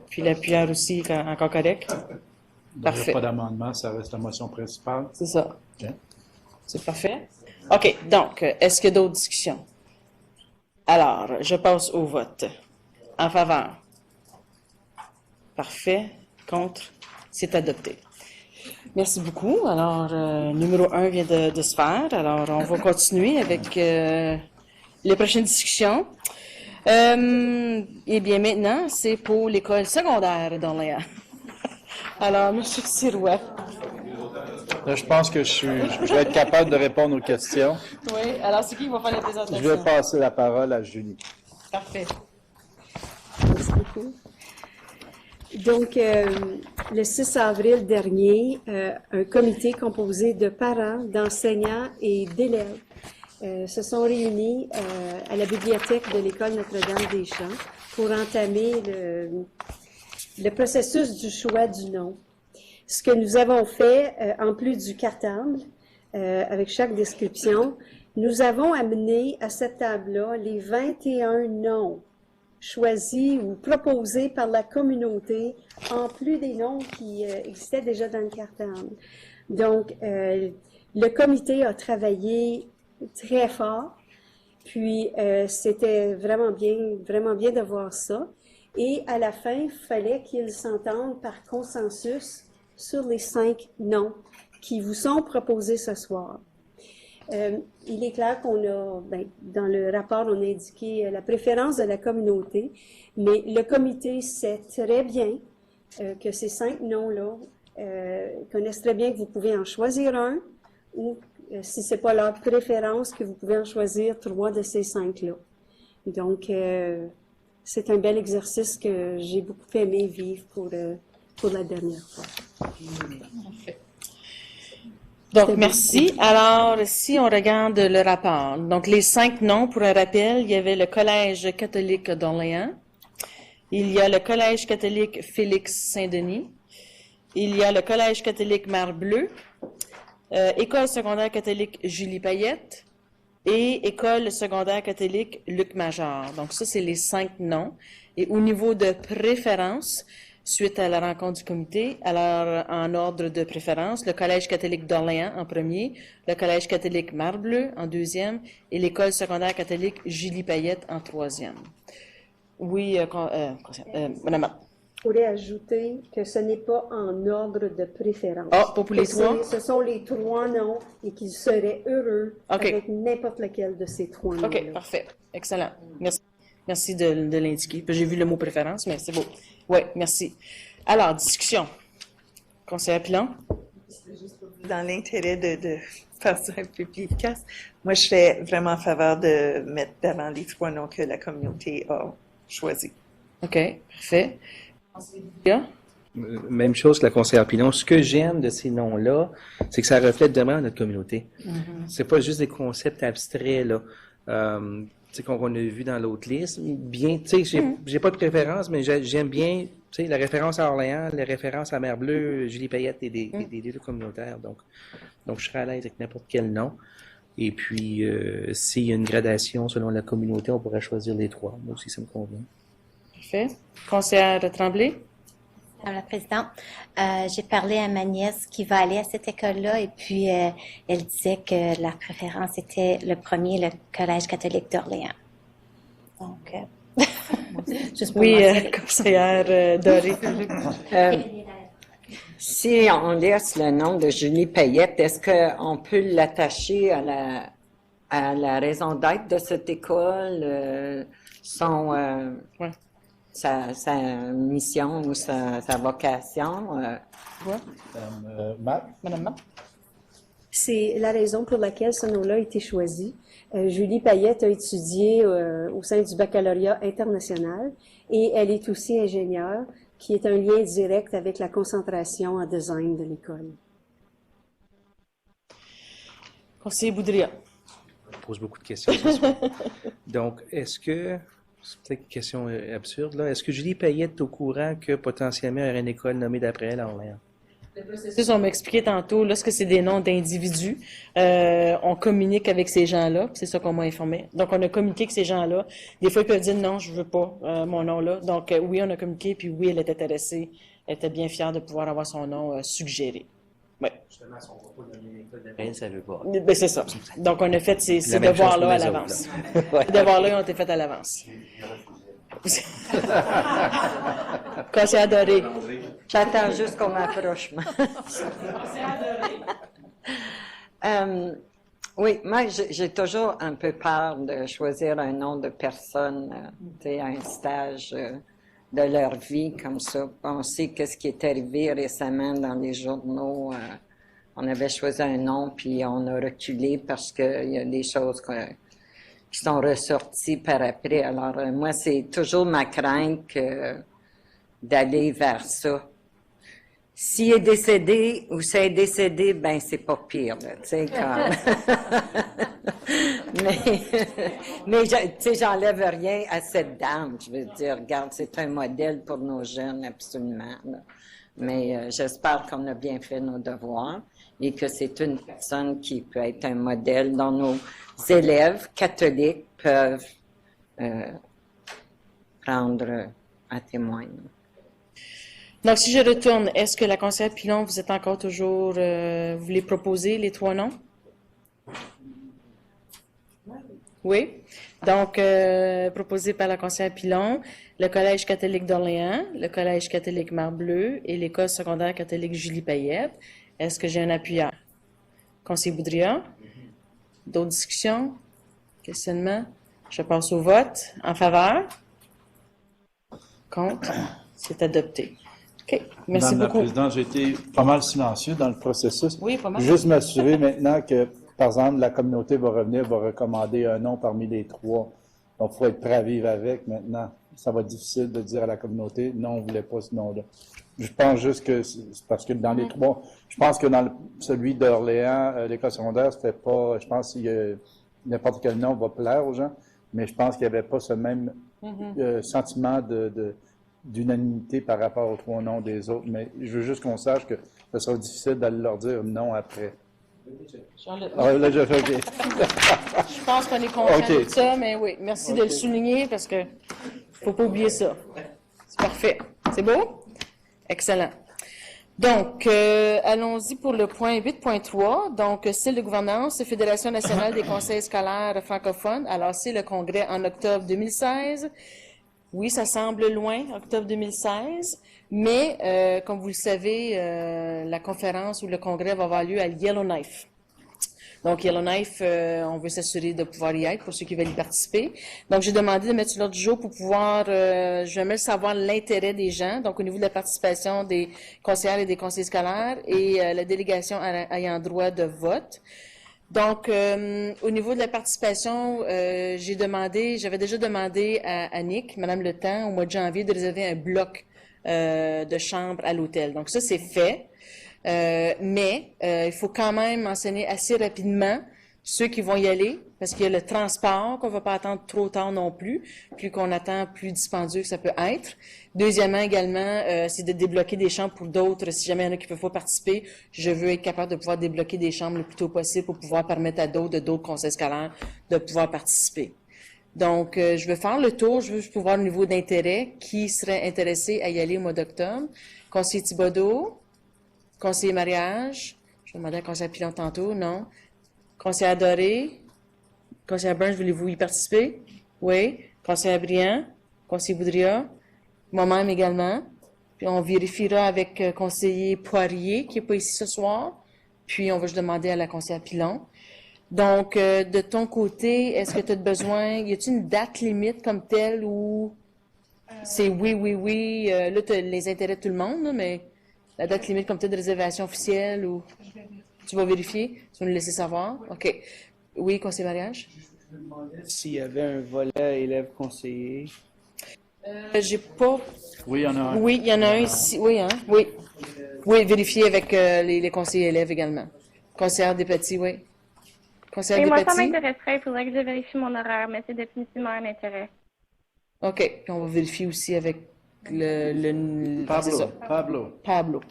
Puis la pierre aussi, encore correct? Il n'y Parfait. a pas d'amendement, ça reste la motion principale. C'est ça. OK. C'est parfait. OK. Donc, est-ce qu'il y a d'autres discussions? Alors, je passe au vote. En faveur? Parfait. Contre? C'est adopté. Merci beaucoup. Alors, numéro 1 vient de se faire. Alors, on va continuer avec les prochaines discussions. Eh bien, maintenant, c'est pour l'école secondaire d'Orléans. Alors, M. Sirois. Là, je pense que je vais être capable de répondre aux questions. Oui. Alors, c'est qui qui va faire la présentation? Je vais passer la parole à Julie. Parfait. Merci beaucoup. Donc, le 6 avril dernier, un comité composé de parents, d'enseignants et d'élèves se sont réunis à la bibliothèque de l'École Notre-Dame-des-Champs pour entamer le processus du choix du nom. Ce que nous avons fait, en plus du cartable, avec chaque description, nous avons amené à cette table-là les 21 noms choisis ou proposés par la communauté, en plus des noms qui existaient déjà dans le cartable. Donc, le comité a travaillé très fort, puis c'était vraiment bien de voir ça. Et à la fin, il fallait qu'ils s'entendent par consensus sur les 5 noms qui vous sont proposés ce soir. Il est clair qu'on a, dans le rapport, on a indiqué la préférence de la communauté, mais le comité sait très bien que ces 5 noms-là connaissent très bien que vous pouvez en choisir un, ou si ce n'est pas leur préférence, que vous pouvez en choisir 3 de ces 5-là. Donc, c'est un bel exercice que j'ai beaucoup aimé vivre pour la dernière fois. Donc, merci. Alors, si on regarde le rapport, donc les 5 noms, pour un rappel, il y avait le Collège catholique d'Orléans, il y a le Collège catholique Félix Saint-Denis, il y a le Collège catholique Mare-Bleue, École secondaire catholique Julie Payette et École secondaire catholique Luc Major. Donc, ça, c'est les 5 noms. Et au niveau de préférence, suite à la rencontre du comité, alors en ordre de préférence, le Collège catholique d'Orléans en premier, le Collège catholique Mare-Bleue en deuxième et l'École secondaire catholique Julie Payette en troisième. Oui, Madame. Je pourrais ajouter que ce n'est pas en ordre de préférence. Ah, pas pour les 3? Ce sont les 3 noms et qu'ils seraient heureux avec n'importe lequel de ces 3 noms. OK, parfait. Excellent. Merci. Merci de l'indiquer. J'ai vu le mot préférence, mais c'est beau. Oui, merci. Alors, discussion. Conseiller Pilon? Dans l'intérêt de faire ça un peu plus efficace, moi, je serais vraiment en faveur de mettre d'avant les 3 noms que la communauté a choisis. OK, parfait. Même chose que la conseillère Pilon. Ce que j'aime de ces noms-là, c'est que ça reflète vraiment notre communauté. C'est pas juste des concepts abstraits, là. Qu'on a vu dans l'autre liste. Bien, j'ai pas de préférence, mais j'aime bien, la référence à Orléans, la référence à Mare-Bleue, Julie Payette et des lieux communautaires. Donc, je serais à l'aise avec n'importe quel nom. Et puis, s'il y a une gradation selon la communauté, on pourrait choisir les 3. Moi aussi, ça me convient. Parfait. Conseillère Tremblay? Madame la Présidente, j'ai parlé à ma nièce qui va aller à cette école-là et puis elle disait que la préférence était le premier, le Collège catholique d'Orléans. Donc, juste pour mentionner. Conseillère Doré. Si on laisse le nom de Julie Payette, est-ce qu'on peut l'attacher à la raison d'être de cette école, sa mission ou sa vocation? Madame Matt? C'est la raison pour laquelle ce nom-là a été choisi. Julie Payette a étudié au sein du baccalauréat international et elle est aussi ingénieure, qui est un lien direct avec la concentration en design de l'école. Conseiller Boudria. On pose beaucoup de questions ce soir. Donc, est-ce que, c'est peut-être une question absurde, là, est-ce que Julie Payette est au courant que potentiellement il y aurait une école nommée d'après elle à Orléans? Le processus, on m'a expliqué tantôt, lorsque c'est des noms d'individus, on communique avec ces gens-là, c'est ça qu'on m'a informé. Donc, on a communiqué avec ces gens-là. Des fois, ils peuvent dire non, je veux pas mon nom-là. Donc, oui, on a communiqué, puis oui, elle est intéressée. Elle était bien fière de pouvoir avoir son nom suggéré. Oui. Justement, si on ne va pas donner l'école d'après elle, ça ne veut pas. Ben, c'est ça. Donc, on a fait ces devoirs-là à l'avance. Ces devoirs-là ont été faits à l'avance. Conseillère Doré. J'attends juste qu'on m'approche. Oui, moi, j'ai toujours un peu peur de choisir un nom de personne, tu sais, à un stage de leur vie comme ça. On sait qu'est-ce qui est arrivé récemment dans les journaux. On avait choisi un nom, puis on a reculé parce qu'il y a des choses qui sont ressorties par après. Alors, moi, c'est toujours ma crainte d'aller vers ça. S'il est décédé ou ça est décédé, ben c'est pas pire, tu sais, comme... mais tu sais, j'enlève rien à cette dame, je veux dire, regarde, c'est un modèle pour nos jeunes, absolument, là. Mais j'espère qu'on a bien fait nos devoirs et que c'est une personne qui peut être un modèle dont nos élèves catholiques peuvent prendre à témoin. Donc, si je retourne, est-ce que la conseillère Pilon, vous êtes encore toujours, vous voulez proposer les 3 noms? Oui. Donc, proposé par la conseillère Pilon, le Collège catholique d'Orléans, le Collège catholique Marbleu et l'École secondaire catholique Julie Payette. Est-ce que j'ai un appuyeur? Conseiller Boudria? D'autres discussions? Questionnements? Je passe au vote. En faveur? Contre? C'est adopté. OK. Merci Madame beaucoup. la Présidente, j'ai été pas mal silencieux dans le processus. Oui, pas mal. Juste m'assurer maintenant que, par exemple, la communauté va revenir, va recommander un nom parmi les 3. Donc, il faut être prêt à vivre avec maintenant. Ça va être difficile de dire à la communauté, non, on ne voulait pas ce nom-là. Je pense juste que, c'est parce que dans les 3, je pense que dans celui d'Orléans, l'école secondaire, c'était pas, je pense que n'importe quel nom va plaire aux gens, mais je pense qu'il n'y avait pas ce même sentiment d'unanimité par rapport aux 3 noms des autres. Mais je veux juste qu'on sache que ce sera difficile d'aller leur dire non après. Ah, là, je fais OK. Je pense qu'on est conscient de ça, mais oui, merci de le souligner parce que faut pas oublier ça. C'est parfait. C'est beau? Excellent. Donc, allons-y pour le point 8.3. Donc, style de gouvernance, Fédération nationale des conseils scolaires francophones. Alors, c'est le congrès en octobre 2016. Oui, ça semble loin, octobre 2016, mais comme vous le savez, la conférence ou le congrès va avoir lieu à Yellowknife. Donc, Yellowknife, on veut s'assurer de pouvoir y être pour ceux qui veulent y participer. Donc, j'ai demandé de mettre sur l'ordre du jour pour pouvoir, j'aimerais savoir l'intérêt des gens, donc au niveau de la participation des conseillères et des conseillers scolaires et la délégation ayant droit de vote. Donc, au niveau de la participation, j'avais déjà demandé à Annick, Madame Le Temps, au mois de janvier, de réserver un bloc de chambres à l'hôtel. Donc, ça, c'est fait. Mais il faut quand même mentionner assez rapidement ceux qui vont y aller, parce qu'il y a le transport qu'on ne va pas attendre trop tard non plus. Plus qu'on attend, plus dispendieux que ça peut être. Deuxièmement, également, c'est de débloquer des chambres pour d'autres. Si jamais il y en a qui ne peuvent pas participer, je veux être capable de pouvoir débloquer des chambres le plus tôt possible pour pouvoir permettre à d'autres conseils scolaires de pouvoir participer. Donc, je vais faire le tour. Je veux pouvoir au niveau d'intérêt qui serait intéressé à y aller au mois d'octobre. Conseiller Thibodeau? Conseiller mariage? Je vais demander à conseiller Pilon tantôt, non. Conseiller Doré? Conseiller Burns, voulez-vous y participer? Oui. Conseiller Briand? Conseiller Boudria? Moi-même également. Puis on vérifiera avec conseiller Poirier, qui n'est pas ici ce soir. Puis on va juste demander à la conseillère Pilon. Donc, de ton côté, est-ce que tu as besoin, y a-t-il une date limite comme telle ou c'est oui, là, tu as les intérêts de tout le monde, là, mais la date limite comme telle de réservation officielle ou tu vas vérifier? Tu vas nous laisser savoir? OK. Oui, conseiller mariage? Je me demandais s'il y avait un volet élève conseiller. J'ai pas. Oui, il y en a un. Oui, il y en a un ici. Oui, hein? Oui. Oui, vérifier avec les conseillers élèves également. Conseillère Despetit, oui. Conseillère Et moi, ça Despetit? m'intéresserait. Il faudrait que je vérifie mon horaire, mais c'est définitivement un intérêt. OK. Puis on va vérifier aussi avec le Pablo. c'est ça. Pablo.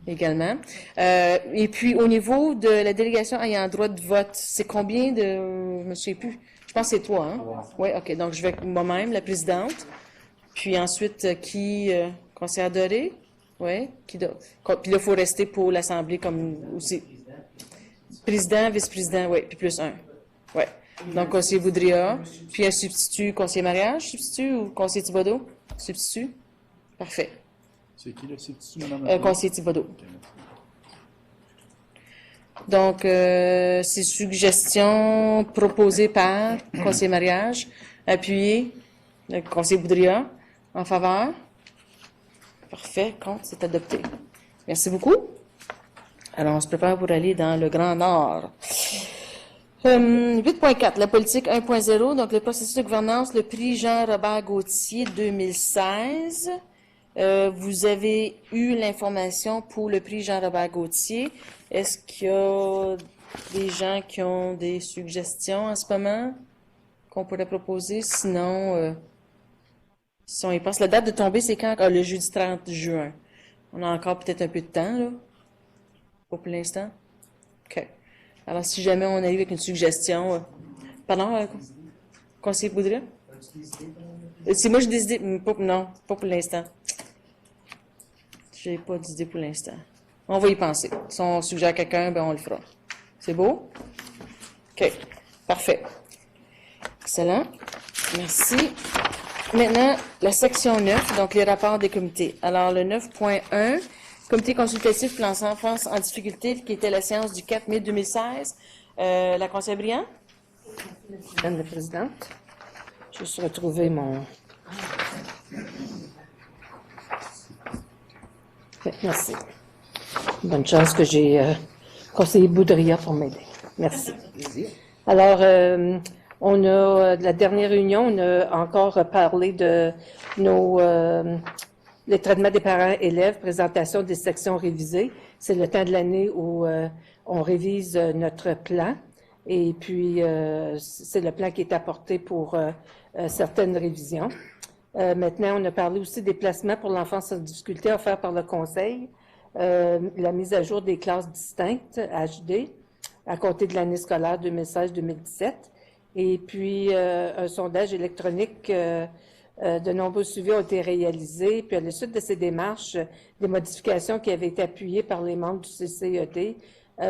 Également. Et puis, au niveau de la délégation ayant droit de vote, c'est combien de... Je me souviens plus. Je pense que c'est toi, hein? Oui, OK. Donc, je vais avec moi-même, la présidente. Puis ensuite, qui... conseillère Doré? Oui. Puis là, il faut rester pour l'Assemblée comme aussi. Président, vice-président, oui. Puis plus un. Oui. Donc, conseiller Boudria. Puis un substitut, conseiller mariage, substitut ou conseiller Thibodeau? Substitut. Parfait. C'est qui le substitut, madame? Conseiller Thibodeau. Donc, ces suggestions proposées par conseiller mariage, appuyées, le conseiller Boudria, en faveur. Parfait, contre, c'est adopté. Merci beaucoup. Alors, on se prépare pour aller dans le Grand Nord. 8.4, la politique 1.0, donc le processus de gouvernance, le prix Jean-Robert Gauthier 2016. Vous avez eu l'information pour le prix Jean-Robert Gauthier. Est-ce qu'il y a des gens qui ont des suggestions en ce moment qu'on pourrait proposer? Sinon, si on y pense, la date de tombée, c'est quand? Ah, le jeudi 30 juin. On a encore peut-être un peu de temps, là. Pas pour l'instant. OK. Alors, si jamais on arrive avec une suggestion... pardon, conseiller Boudria? Si moi, j'ai des idées... Non, pas pour l'instant. J'ai pas d'idée pour l'instant. On va y penser. Si on suggère quelqu'un, ben on le fera. C'est beau? OK. Parfait. Excellent. Merci. Maintenant, la section 9, donc les rapports des comités. Alors, le 9.1, comité consultatif pour l'enfance en difficulté, qui était la séance du 4 mai 2016. La conseillère Briand? Madame la Présidente, je vais juste retrouver mon... Merci. Bonne chance que j'ai conseiller Boudria pour m'aider. Merci. Alors, on a, la dernière réunion, on a encore parlé de nos, les traitements des parents-élèves, présentation des sections révisées. C'est le temps de l'année où on révise notre plan. Et puis, c'est le plan qui est apporté pour certaines révisions. Maintenant, on a parlé aussi des placements pour l'enfance en difficulté offerts par le Conseil, la mise à jour des classes distinctes, HD, à compter de l'année scolaire 2016-2017, et puis un sondage électronique. De nombreux suivis ont été réalisés, puis à la suite de ces démarches, des modifications qui avaient été appuyées par les membres du CCED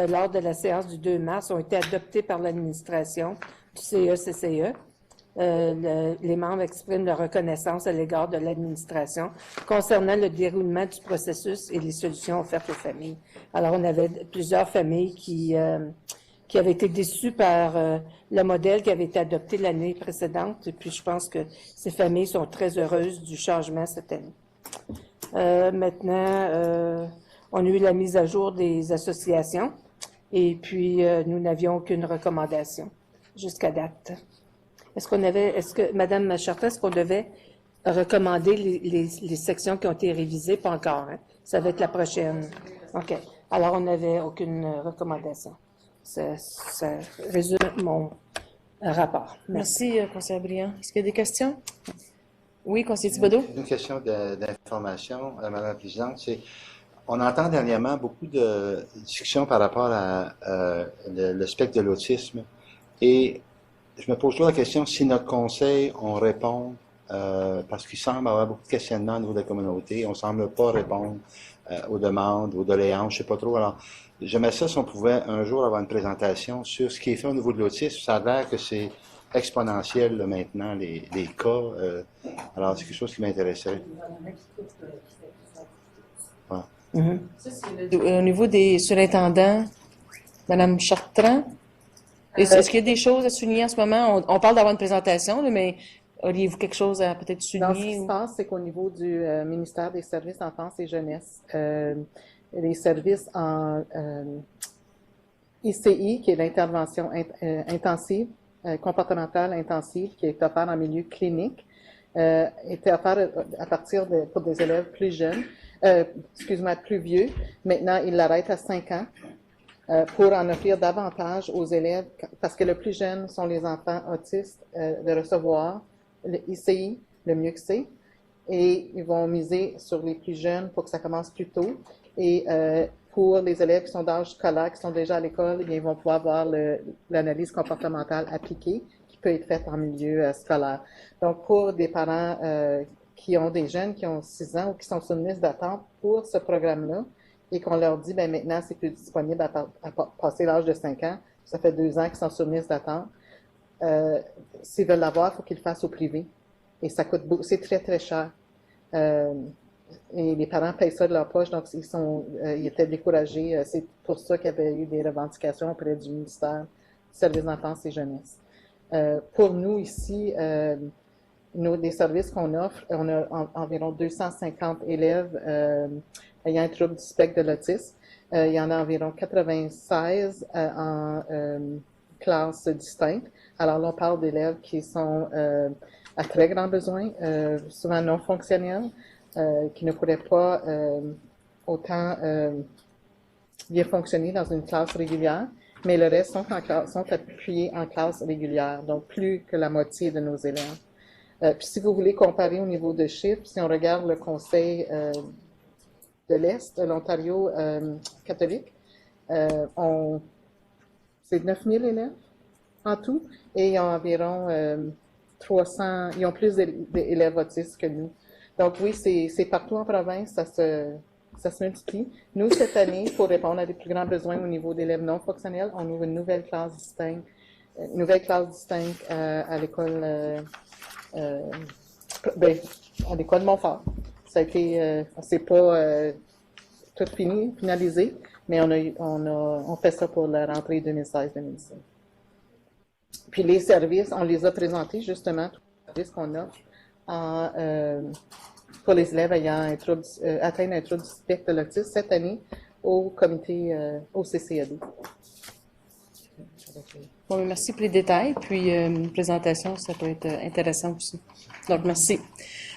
lors de la séance du 2 mars ont été adoptées par l'administration du CECCE. Les membres expriment leur reconnaissance à l'égard de l'administration concernant le déroulement du processus et les solutions offertes aux familles. Alors, on avait plusieurs familles qui avaient été déçues par le modèle qui avait été adopté l'année précédente. Et puis, je pense que ces familles sont très heureuses du changement cette année. Maintenant, on a eu la mise à jour des associations et puis nous n'avions aucune recommandation jusqu'à date. Est-ce que, Madame Chartrand, est-ce qu'on devait recommander les sections qui ont été révisées? Pas encore, hein? Ça va être la prochaine. OK. Alors, on n'avait aucune recommandation. Ça résume mon rapport. Merci, conseiller Briand. Est-ce qu'il y a des questions? Oui, conseiller Thibodeau? Une question d'information, Madame la Présidente. On entend dernièrement beaucoup de discussions par rapport à le spectre de l'autisme et je me pose toujours la question si notre conseil, on répond parce qu'il semble avoir beaucoup de questionnements au niveau de la communauté. On ne semble pas répondre aux demandes, aux doléances, je ne sais pas trop. Alors, j'aimerais ça si on pouvait un jour avoir une présentation sur ce qui est fait au niveau de l'autisme. Ça a l'air que c'est exponentiel là, maintenant, les cas. Alors, c'est quelque chose qui m'intéresserait. Ouais. Ça, c'est au niveau des surintendants, Mme Chartrand, est-ce qu'il y a des choses à souligner en ce moment? On parle d'avoir une présentation, là, mais auriez-vous quelque chose à peut-être Donc, ce souligner? qui se passe, c'est qu'au niveau du ministère des Services d'enfance et jeunesse, les services en ICI, qui est l'intervention intensive, comportementale intensive, qui est offerte en milieu clinique, était offert à partir pour des élèves plus jeunes, plus vieux. Maintenant, il l'arrête à 5 ans pour en offrir davantage aux élèves, parce que le plus jeune sont les enfants autistes, de recevoir le ICI, le mieux que c'est, et ils vont miser sur les plus jeunes pour que ça commence plus tôt. Et pour les élèves qui sont d'âge scolaire, qui sont déjà à l'école, ils vont pouvoir avoir l'analyse comportementale appliquée, qui peut être faite en milieu scolaire. Donc, pour des parents qui ont des jeunes qui ont 6 ans ou qui sont sur une liste d'attente pour ce programme-là, et qu'on leur dit, ben maintenant, c'est plus disponible à passer l'âge de 5 ans, ça fait 2 ans qu'ils sont sur une liste d'attente, s'ils veulent l'avoir, il faut qu'ils le fassent au privé. Et ça coûte beaucoup, c'est très, très cher. Et les parents payent ça de leur poche, donc ils étaient découragés. C'est pour ça qu'il y avait eu des revendications auprès du ministère du Service d'enfance et jeunesse. Pour nous, ici, des services qu'on offre, on a environ 250 élèves ayant un trouble du spectre de l'autisme. Il y en a environ 96 en classe distincte. Alors là, on parle d'élèves qui sont à très grands besoins, souvent non fonctionnels, qui ne pourraient pas autant bien fonctionner dans une classe régulière, mais le reste sont appuyés en classe régulière, donc plus que la moitié de nos élèves. Puis si vous voulez comparer au niveau de chiffres, si on regarde le Conseil de l'Est, de l'Ontario catholique, c'est 9000 élèves en tout, et ils ont environ 300, ils ont plus d'élèves autistes que nous. Donc oui, c'est partout en province, ça se multiplie. Nous, cette année, pour répondre à des plus grands besoins au niveau d'élèves non fonctionnels, on ouvre une nouvelle classe distincte, à l'école à l'école Montfort. Ça a été, c'est pas tout finalisé, mais on fait ça pour la rentrée 2016-2017. Puis les services, on les a présentés justement, tous les services qu'on offre pour les élèves ayant atteint un trouble du spectre de l'autisme cette année au comité, au CCAD. Bon, merci pour les détails. Puis une présentation, ça peut être intéressant aussi. Donc, merci.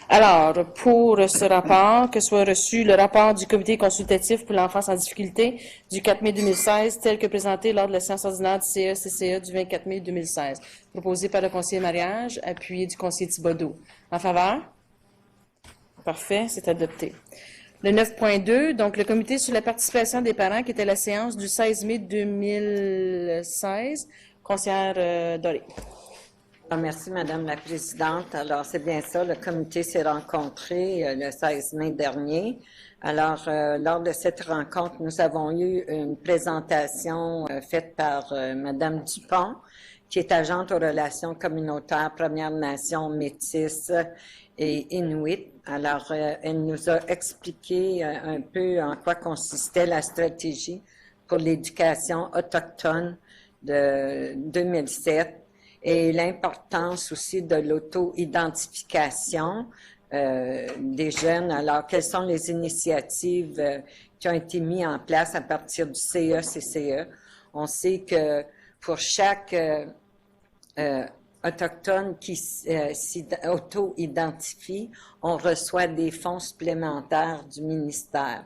Alors, pour ce rapport, que soit reçu le rapport du comité consultatif pour l'enfance en difficulté du 4 mai 2016, tel que présenté lors de la séance ordinaire du CA-CCA du 24 mai 2016, proposé par le conseiller mariage, appuyé du conseiller Thibodeau. En faveur? Parfait, c'est adopté. Le 9.2, donc le comité sur la participation des parents qui était la séance du 16 mai 2016, conseillère Doré. Merci, Madame la Présidente. Alors, c'est bien ça, le comité s'est rencontré le 16 mai dernier. Alors, lors de cette rencontre, nous avons eu une présentation faite par Madame Dupont, qui est agente aux relations communautaires Premières Nations, Métis et Inuit. Alors, elle nous a expliqué un peu en quoi consistait la stratégie pour l'éducation autochtone de 2007 et l'importance aussi de l'auto-identification des jeunes. Alors, quelles sont les initiatives qui ont été mises en place à partir du CA-CCE? On sait que pour chaque autochtone qui s'auto-identifie, on reçoit des fonds supplémentaires du ministère.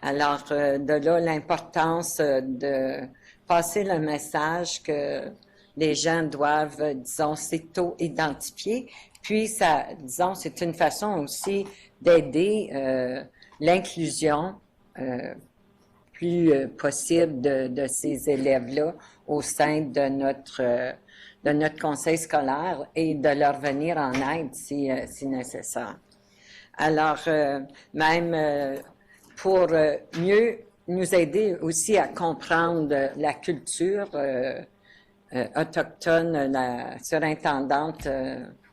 Alors, de là, l'importance de passer le message que les gens doivent, disons, s'auto-identifier. Puis, ça, disons, c'est une façon aussi d'aider l'inclusion plus possible de ces élèves-là au sein de de notre conseil scolaire et de leur venir en aide si nécessaire. Alors, même pour mieux nous aider aussi à comprendre la culture autochtone, la surintendante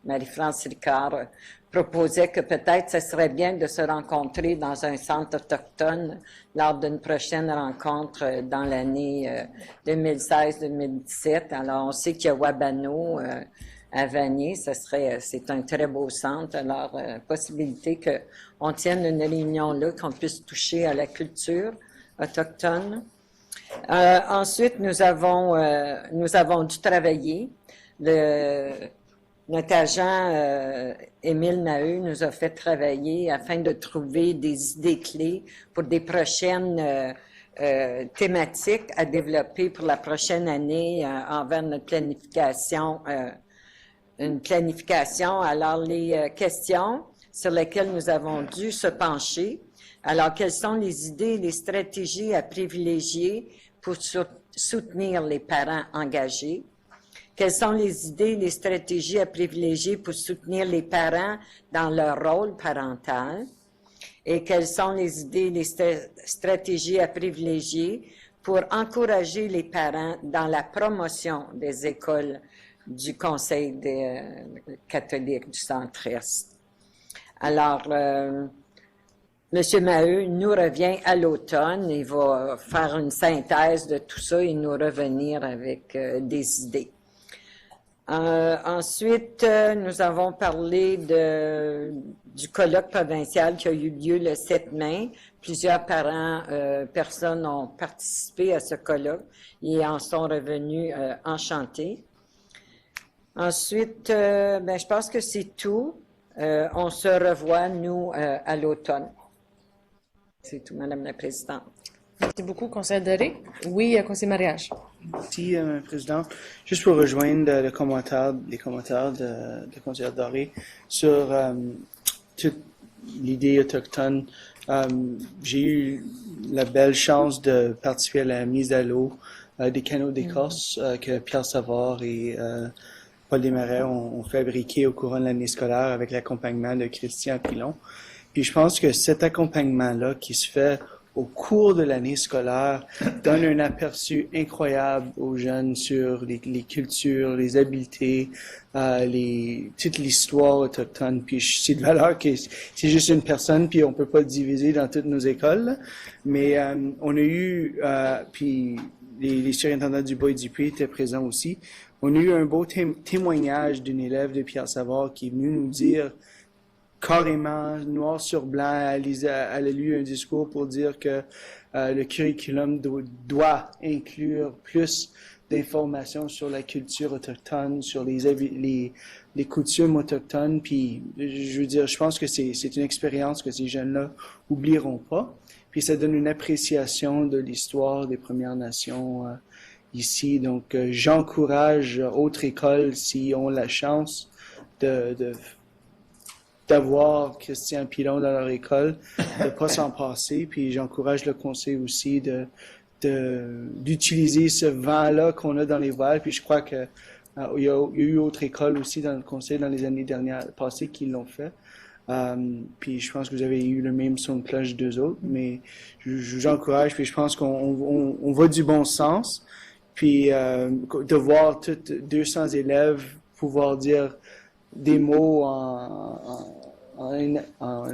Marie-France Ricard proposait que peut-être ce serait bien de se rencontrer dans un centre autochtone lors d'une prochaine rencontre dans l'année 2016-2017. Alors, on sait qu'il y a Wabano à Vanier, c'est un très beau centre. Alors, possibilité qu'on tienne une réunion là, qu'on puisse toucher à la culture autochtone. Ensuite, nous avons dû travailler. Notre agent Émile Maheu nous a fait travailler afin de trouver des idées clés pour des prochaines thématiques à développer pour la prochaine année envers notre planification. Une planification. Alors, les questions sur lesquelles nous avons dû se pencher. Alors, quelles sont les idées et les stratégies à privilégier pour soutenir les parents engagés? Quelles sont les idées et les stratégies à privilégier pour soutenir les parents dans leur rôle parental? Et quelles sont les idées et les stratégies à privilégier pour encourager les parents dans la promotion des écoles du Conseil des catholiques du Centre-Est? Alors, M. Maheu nous revient à l'automne. Il va faire une synthèse de tout ça et nous revenir avec des idées. Ensuite, nous avons parlé du colloque provincial qui a eu lieu le 7 mai. Plusieurs personnes ont participé à ce colloque et en sont revenus enchantés. Ensuite, je pense que c'est tout. On se revoit, nous, à l'automne. C'est tout, Madame la Présidente. Merci beaucoup, conseiller Doré. Oui, conseiller Mariage. Merci, Madame la Présidente. Juste pour rejoindre les commentaires de conseiller Doré sur toute l'idée autochtone, j'ai eu la belle chance de participer à la mise à l'eau des canaux d'écorce que Pierre Savard et Paul Desmarais ont fabriqué au courant de l'année scolaire avec l'accompagnement de Christian Pilon. Puis je pense que cet accompagnement-là qui se fait au cours de l'année scolaire donne un aperçu incroyable aux jeunes sur les cultures, les habiletés, toute l'histoire autochtone. Puis c'est de valeur que c'est juste une personne, puis on peut pas le diviser dans toutes nos écoles. Là. Mais on a eu, puis les surintendants du Bois et du Puy étaient présents aussi. On a eu un beau témoignage d'une élève de Pierre Savard qui est venue nous dire carrément, noir sur blanc, elle a lu un discours pour dire que le curriculum doit inclure plus d'informations sur la culture autochtone, sur les coutumes autochtones. Puis, je veux dire, je pense que c'est une expérience que ces jeunes-là oublieront pas. Puis, ça donne une appréciation de l'histoire des Premières Nations ici. Donc, j'encourage autres écoles, s'ils ont la chance d'avoir Christian Pilon dans leur école, de pas s'en passer. Puis j'encourage le conseil aussi d'utiliser ce vent-là qu'on a dans les voiles. Puis je crois que il y a eu autre école aussi dans le conseil dans les années passées qui l'ont fait. Puis je pense que vous avez eu le même son de cloche d'eux autres, mais je vous encourage. Puis je pense qu'on va du bon sens. Puis de voir toutes 200 élèves pouvoir dire des mots en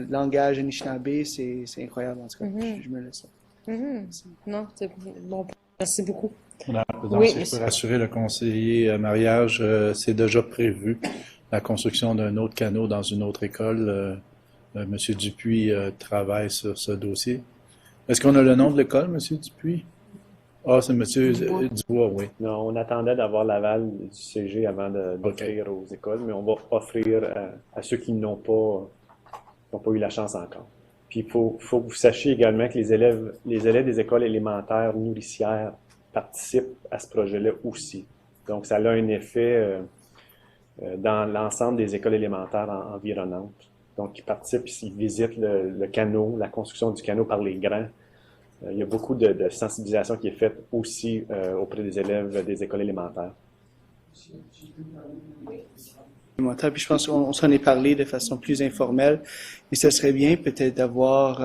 langage Anishinaabe, c'est incroyable en tout cas. Je me laisse ça. Non, c'est bon. Merci beaucoup. Oui, si je peux rassurer le conseiller Mariage, c'est déjà prévu la construction d'un autre canot dans une autre école. Monsieur Dupuis travaille sur ce dossier. Est-ce qu'on a le nom de l'école, Monsieur Dupuis? Ah, c'est Monsieur Dubois, oui. Non, on attendait d'avoir l'aval du CG avant d'offrir aux écoles, mais on va offrir à ceux qui n'ont pas eu la chance encore. Puis il faut que vous sachiez également que les élèves des écoles élémentaires nourricières participent à ce projet-là aussi. Donc, ça a un effet dans l'ensemble des écoles élémentaires environnantes. Donc, ils participent, ils visitent le canot, la construction du canot par les grands. Il y a beaucoup de sensibilisation qui est faite aussi auprès des élèves des écoles élémentaires. Puis je pense qu'on s'en est parlé de façon plus informelle, mais ce serait bien peut-être d'avoir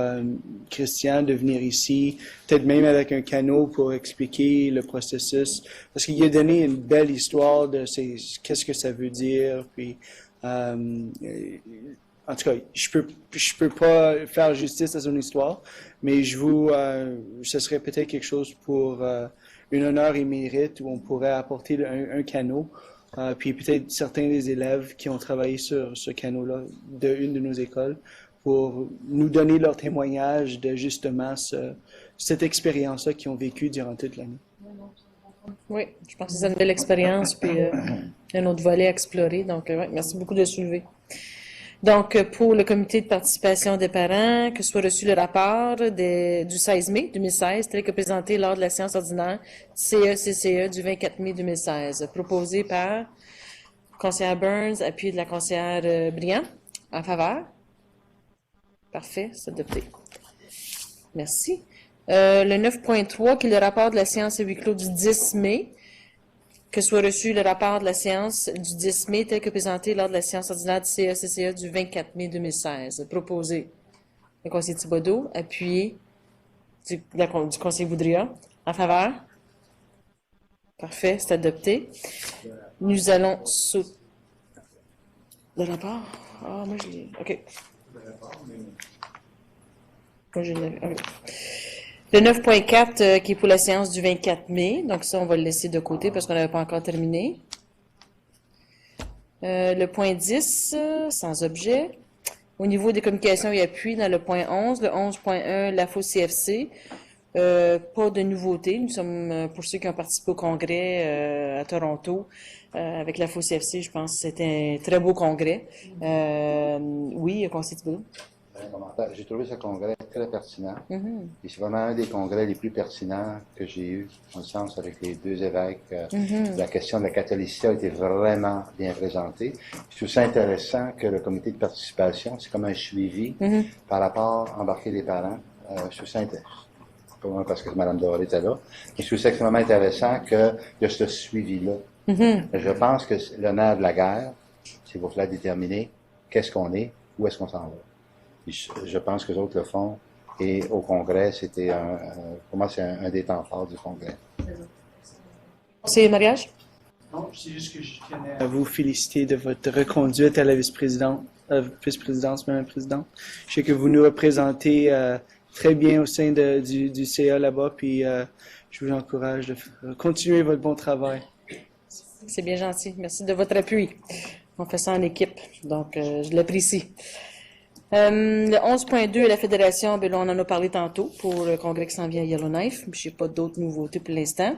Christian de venir ici, peut-être même avec un canot pour expliquer le processus, parce qu'il a donné une belle histoire de qu'est-ce que ça veut dire, puis en tout cas, je peux pas faire justice à son histoire, mais ce serait peut-être quelque chose pour un honneur et mérite où on pourrait apporter un canot. Puis peut-être certains des élèves qui ont travaillé sur ce canot-là d'une de nos écoles pour nous donner leur témoignage de justement cette expérience-là qu'ils ont vécue durant toute l'année. Oui, je pense que c'est une belle expérience, puis un autre volet à explorer. Donc, ouais, merci beaucoup de le soulever. Donc, pour le comité de participation des parents, que soit reçu le rapport du 16 mai 2016, tel que présenté lors de la séance ordinaire CE-CCE du 24 mai 2016, proposé par la conseillère Burns, appuyé de la conseillère Briand. En faveur? Parfait, c'est adopté. Merci. Le 9.3, qui est le rapport de la séance à huis clos du 10 mai, que soit reçu le rapport de la séance du 10 mai tel que présenté lors de la séance ordinaire du CE-CCE du 24 mai 2016. Proposé le conseiller Thibodeau, appuyé du conseiller Boudria. En faveur? Parfait, c'est adopté. Nous allons le rapport? Ah, moi je l'ai. OK. Moi je l'ai. OK. Le 9.4 qui est pour la séance du 24 mai, donc ça, on va le laisser de côté parce qu'on n'avait pas encore terminé. Le point 10, sans objet. Au niveau des communications et appuis, dans le point 11, le 11.1, la FO-CFC, pas de nouveauté. Nous sommes, pour ceux qui ont participé au congrès à Toronto, avec la FO-CFC, je pense que c'était un très beau congrès. Oui, conseiller Thibodeau. J'ai trouvé ce congrès très pertinent. Et c'est vraiment un des congrès les plus pertinents que j'ai eu, dans le sens avec les deux évêques. La question de la catholicité a été vraiment bien présentée. Je trouve ça intéressant que le comité de participation, c'est comme un suivi par rapport à embarquer les parents. Je trouve ça intéressant. Pas moi parce que Mme Doré était là. Mais je trouve ça extrêmement intéressant qu'il y a ce suivi-là. Je pense que l'honneur de la guerre, c'est pour faire déterminer qu'est-ce qu'on est, où est-ce qu'on s'en va. Je pense que les autres le font. Et au Congrès, c'était pour moi, c'est un des temps forts du Congrès. C'est mariage? Non, c'est juste que je tenais à vous féliciter de votre reconduite à la vice-présidence, Madame la Présidente. Je sais que vous nous représentez très bien au sein du CA là-bas, puis je vous encourage de continuer votre bon travail. C'est bien gentil. Merci de votre appui. On fait ça en équipe, donc je l'apprécie. Le 11.2, la Fédération, ben là, on en a parlé tantôt pour le congrès qui s'en vient à Yellowknife. Je n'ai pas d'autres nouveautés pour l'instant.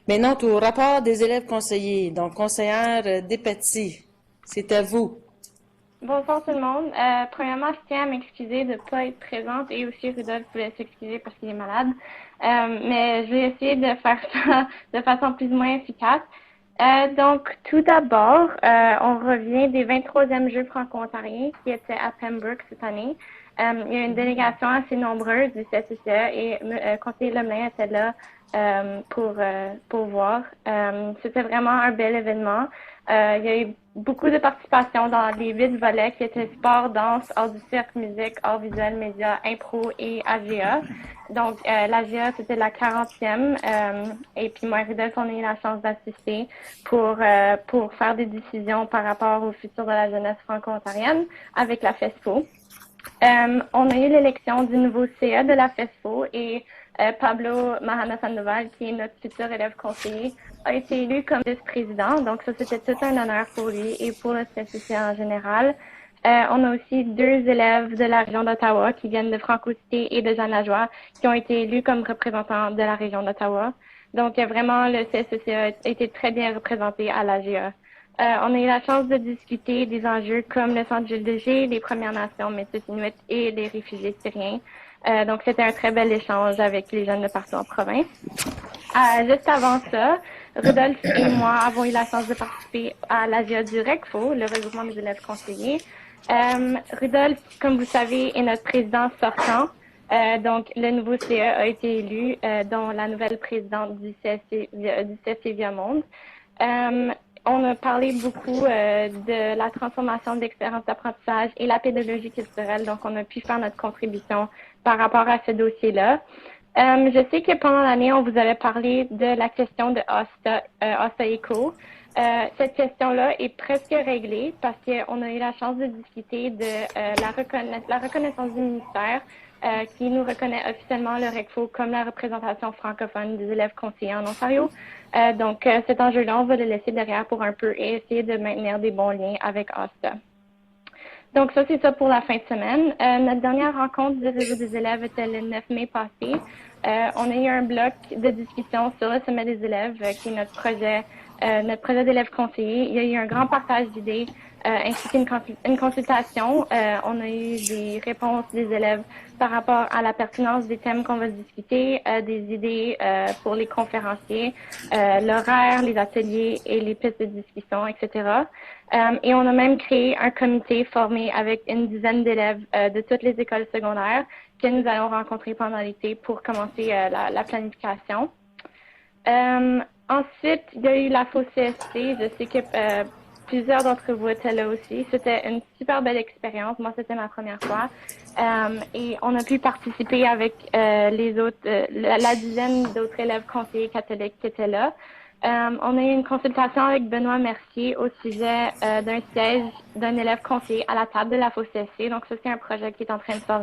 Maintenant, au rapport des élèves conseillers. Donc, conseillère Despatie, c'est à vous. Bonsoir tout le monde. Premièrement, je tiens à m'excuser de ne pas être présente et aussi Rudolph voulait s'excuser parce qu'il est malade. Mais je vais essayer de faire ça de façon plus ou moins efficace. Donc, tout d'abord, on revient des 23e Jeux franco-ontariens qui étaient à Pembroke cette année. Il y a une délégation assez nombreuse du CCCE et conseiller Lemelin était là pour voir. C'était vraiment un bel événement. Il y a eu beaucoup de participation dans les 8 volets qui étaient sport, danse, art du cirque, musique, art visuel, médias, impro et AGA. Donc, l'AGA, c'était la 40e. Et puis, moi et Rudolph, on a eu la chance d'assister pour faire des décisions par rapport au futur de la jeunesse franco-ontarienne avec la FESFO. On a eu l'élection du nouveau CA de la FESFO et Pablo Mahana Sandoval, qui est notre futur élève conseiller, a été élu comme vice-président. Donc, ça, c'était tout un honneur pour lui et pour le CCC en général. On a aussi 2 élèves de la région d'Ottawa qui viennent de Franco-Cité et de Jeanne-Lajoie qui ont été élus comme représentants de la région d'Ottawa. Donc, vraiment, le CCC a été très bien représenté à l'AGA. On a eu la chance de discuter des enjeux comme le centre Gilles de G, les Premières Nations, Métis Inuits et les réfugiés syriens. Donc, c'était un très bel échange avec les jeunes de partout en province. Juste avant ça, Rudolph et moi avons eu la chance de participer à l'AGA du RECFO, le regroupement des élèves conseillers. Rudolph, comme vous savez, est notre président sortant. Donc, le nouveau CA a été élu, dont la nouvelle présidente du CSC Viamonde. on a parlé beaucoup de la transformation de l'expérience d'apprentissage et la pédagogie culturelle. Donc, on a pu faire notre contribution par rapport à ce dossier-là. Je sais que pendant l'année, on vous avait parlé de la question de OSTA Eco. Cette question-là est presque réglée parce qu'on a eu la chance de discuter de la reconnaissance du ministère qui nous reconnaît officiellement le RECFO comme la représentation francophone des élèves conseillers en Ontario. Donc, cet enjeu-là, on va le laisser derrière pour un peu et essayer de maintenir des bons liens avec OSTA. Donc, ça, c'est ça pour la fin de semaine. Notre dernière rencontre du réseau des élèves était le 9 mai passé. On a eu un bloc de discussion sur le sommet des élèves, qui est notre projet d'élèves conseillers. Il y a eu un grand partage d'idées, ainsi qu'une consultation. On a eu des réponses des élèves par rapport à la pertinence des thèmes qu'on va discuter, des idées pour les conférenciers, l'horaire, les ateliers et les pistes de discussion, etc. Et on a même créé un comité formé avec une dizaine d'élèves de toutes les écoles secondaires que nous allons rencontrer pendant l'été pour commencer la planification. Ensuite, il y a eu la fausse CSC. Je sais que plusieurs d'entre vous étaient là aussi. C'était une super belle expérience. Moi, c'était ma première fois. Et on a pu participer avec les autres, la dizaine d'autres élèves conseillers catholiques qui étaient là. On a eu une consultation avec Benoît Mercier au sujet d'un siège d'un élève conseiller à la table de la FOCSC. Donc, ça, c'est un projet qui est en train de s'en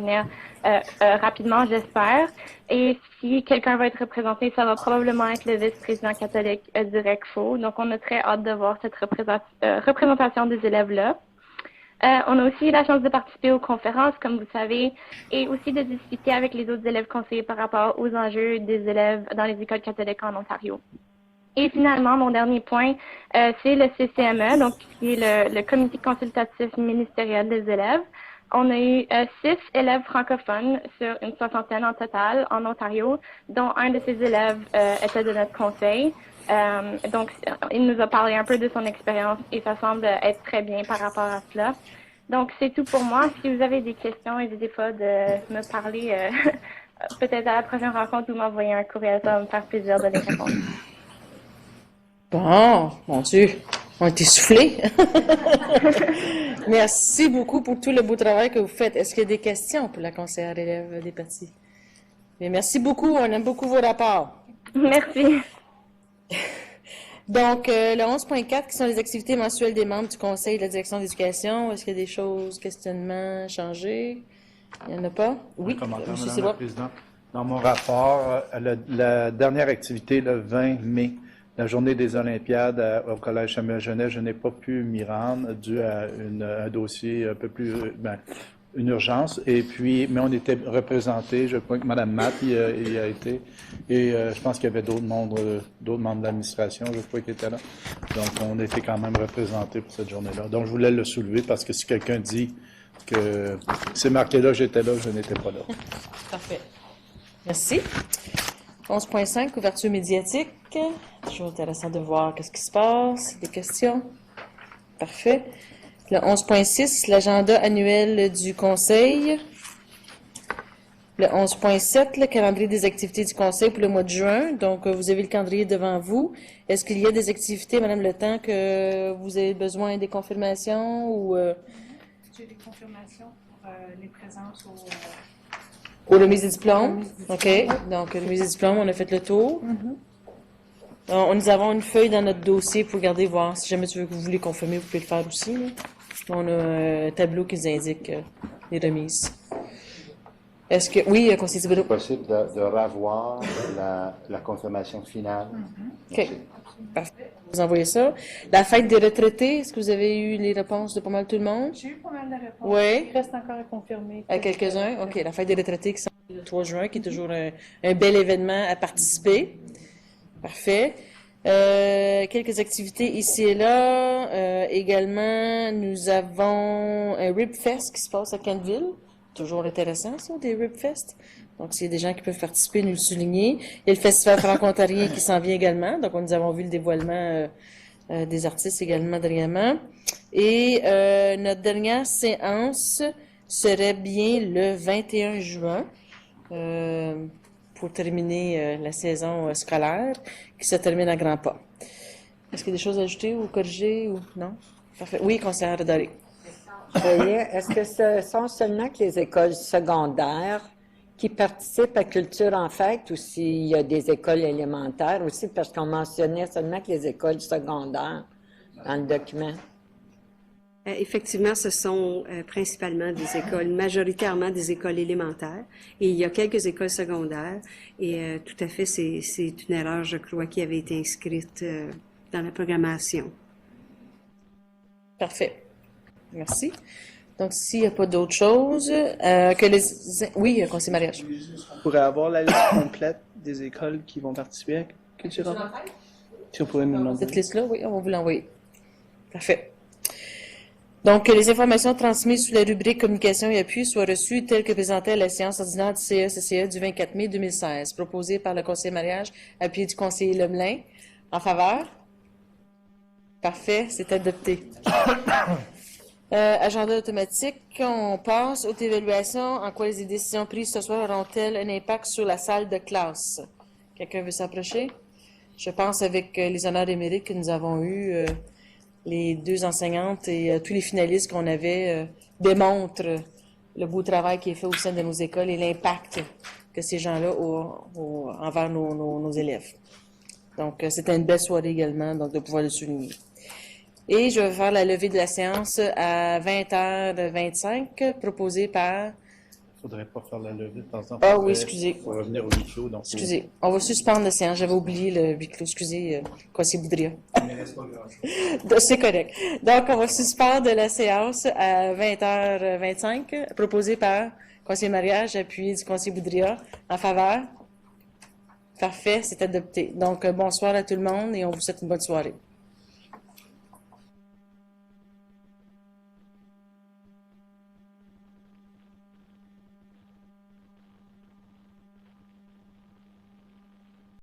rapidement, j'espère. Et si quelqu'un va être représenté, ça va probablement être le vice-président catholique du RECFO. Donc, on a très hâte de voir cette représentation des élèves-là. On a aussi eu la chance de participer aux conférences, comme vous savez, et aussi de discuter avec les autres élèves conseillers par rapport aux enjeux des élèves dans les écoles catholiques en Ontario. Et finalement, mon dernier point, c'est le CCME, donc qui est le comité consultatif ministériel des élèves. On a eu 6 élèves francophones sur une soixantaine en total en Ontario, dont un de ces élèves était de notre conseil. Donc, il nous a parlé un peu de son expérience et ça semble être très bien par rapport à cela. Donc, c'est tout pour moi. Si vous avez des questions, n'hésitez pas de me parler peut-être à la prochaine rencontre ou m'envoyer un courriel. Ça va me faire plaisir de les répondre. Bon, mon Dieu, on est essoufflés. Merci beaucoup pour tout le beau travail que vous faites. Est-ce qu'il y a des questions pour la conseillère élève des partis? Mais merci beaucoup, on aime beaucoup vos rapports. Merci. Donc, le 11.4, qui sont les activités mensuelles des membres du Conseil de la direction d'éducation. Est-ce qu'il y a des choses, questionnements, changés? Il n'y en a pas? Oui, Commentaire, M. Madame la Présidente. Dans mon rapport, la dernière activité, le 20 mai, la journée des Olympiades au Collège Samuel Genest, je n'ai pas pu m'y rendre dû à un dossier un peu plus, une urgence. Et puis, mais on était représentés. Je crois que Mme Matt y a été. Et je pense qu'il y avait d'autres membres de l'administration, je crois, qui étaient là. Donc, on était quand même représentés pour cette journée-là. Donc, je voulais le soulever parce que si quelqu'un dit que c'est marqué là, j'étais là, je n'étais pas là. Parfait. Merci. 11.5, couverture médiatique. Toujours intéressant de voir qu'est-ce qui se passe. Des questions? Parfait. Le 11.6, l'agenda annuel du Conseil. Le 11.7, le calendrier des activités du Conseil pour le mois de juin. Donc, vous avez le calendrier devant vous. Est-ce qu'il y a des activités, Madame Le Temps, que vous avez besoin des confirmations ou... J'ai des confirmations pour les présences au... Pour le remise des diplômes. OK. Donc, le remise des diplômes, on a fait le tour. Nous avons une feuille dans notre dossier pour regarder, voir. Si jamais vous voulez confirmer, vous pouvez le faire aussi. Là. On a un tableau qui nous indique les remises. Est-ce que... Oui, conseiller Thibodeau. C'est possible de revoir la confirmation finale. OK. Parfait. Vous envoyez ça. La fête des retraités, est-ce que vous avez eu les réponses de pas mal tout le monde? J'ai eu pas mal de réponses. Oui. Il reste encore à confirmer. À quelques-uns? OK. La fête des retraités qui sont le 3 juin, qui est toujours un bel événement à participer. Parfait. Quelques activités ici et là. Également, nous avons un RibFest qui se passe à Kentville. Toujours intéressant, ça, des RibFest. Donc, s'il y a des gens qui peuvent participer, nous le souligner. Il y a le Festival franco-ontarien qui s'en vient également. Donc, nous avons vu le dévoilement des artistes également dernièrement. Et notre dernière séance serait bien le 21 juin pour terminer la saison scolaire qui se termine à grands pas. Est-ce qu'il y a des choses à ajouter ou corriger ou non? Parfait. Oui, conseillère Redoré. Voyez, est-ce que ce sont seulement que les écoles secondaires qui participent à Culture en fête ou s'il y a des écoles élémentaires aussi, parce qu'on mentionnait seulement que les écoles secondaires dans le document? Effectivement, ce sont principalement des écoles, majoritairement des écoles élémentaires. Et il y a quelques écoles secondaires. Et tout à fait, c'est une erreur, je crois, qui avait été inscrite dans la programmation. Parfait. Merci. Donc, s'il n'y a pas d'autre chose, que les... Oui, conseiller mariage. On pourrait avoir la liste complète des écoles qui vont participer à Culture en fête? Si vous pouvez nous demander. Cette liste-là, oui, on va vous l'envoyer. Parfait. Donc, que les informations transmises sous la rubrique communication et appui soient reçues telles que présentées à la séance ordinaire du CE-CCE du 24 mai 2016, proposée par le conseiller mariage, appuyé du conseiller Lemelin. En faveur? Parfait, c'est adopté. Agenda automatique, on passe aux évaluations. En quoi les décisions prises ce soir auront-elles un impact sur la salle de classe? Quelqu'un veut s'approcher? Je pense avec les honneurs et mérites que nous avons eus, les deux enseignantes et tous les finalistes qu'on avait démontrent le beau travail qui est fait au sein de nos écoles et l'impact que ces gens-là ont envers nos élèves. Donc, c'était une belle soirée également, donc de pouvoir le souligner. Et je vais faire la levée de la séance à 20h25, proposée par... Il ne faudrait pas faire la levée de temps en temps. Ah oui, excusez. On va revenir au huis clos. Donc Excusez. On va suspendre la séance. J'avais oublié le huis clos. Excusez, conseiller Boudria. C'est correct. Donc, on va suspendre la séance à 20h25, proposée par conseiller mariage, appuyé du conseiller Boudria. En faveur? Parfait, c'est adopté. Donc, bonsoir à tout le monde et on vous souhaite une bonne soirée.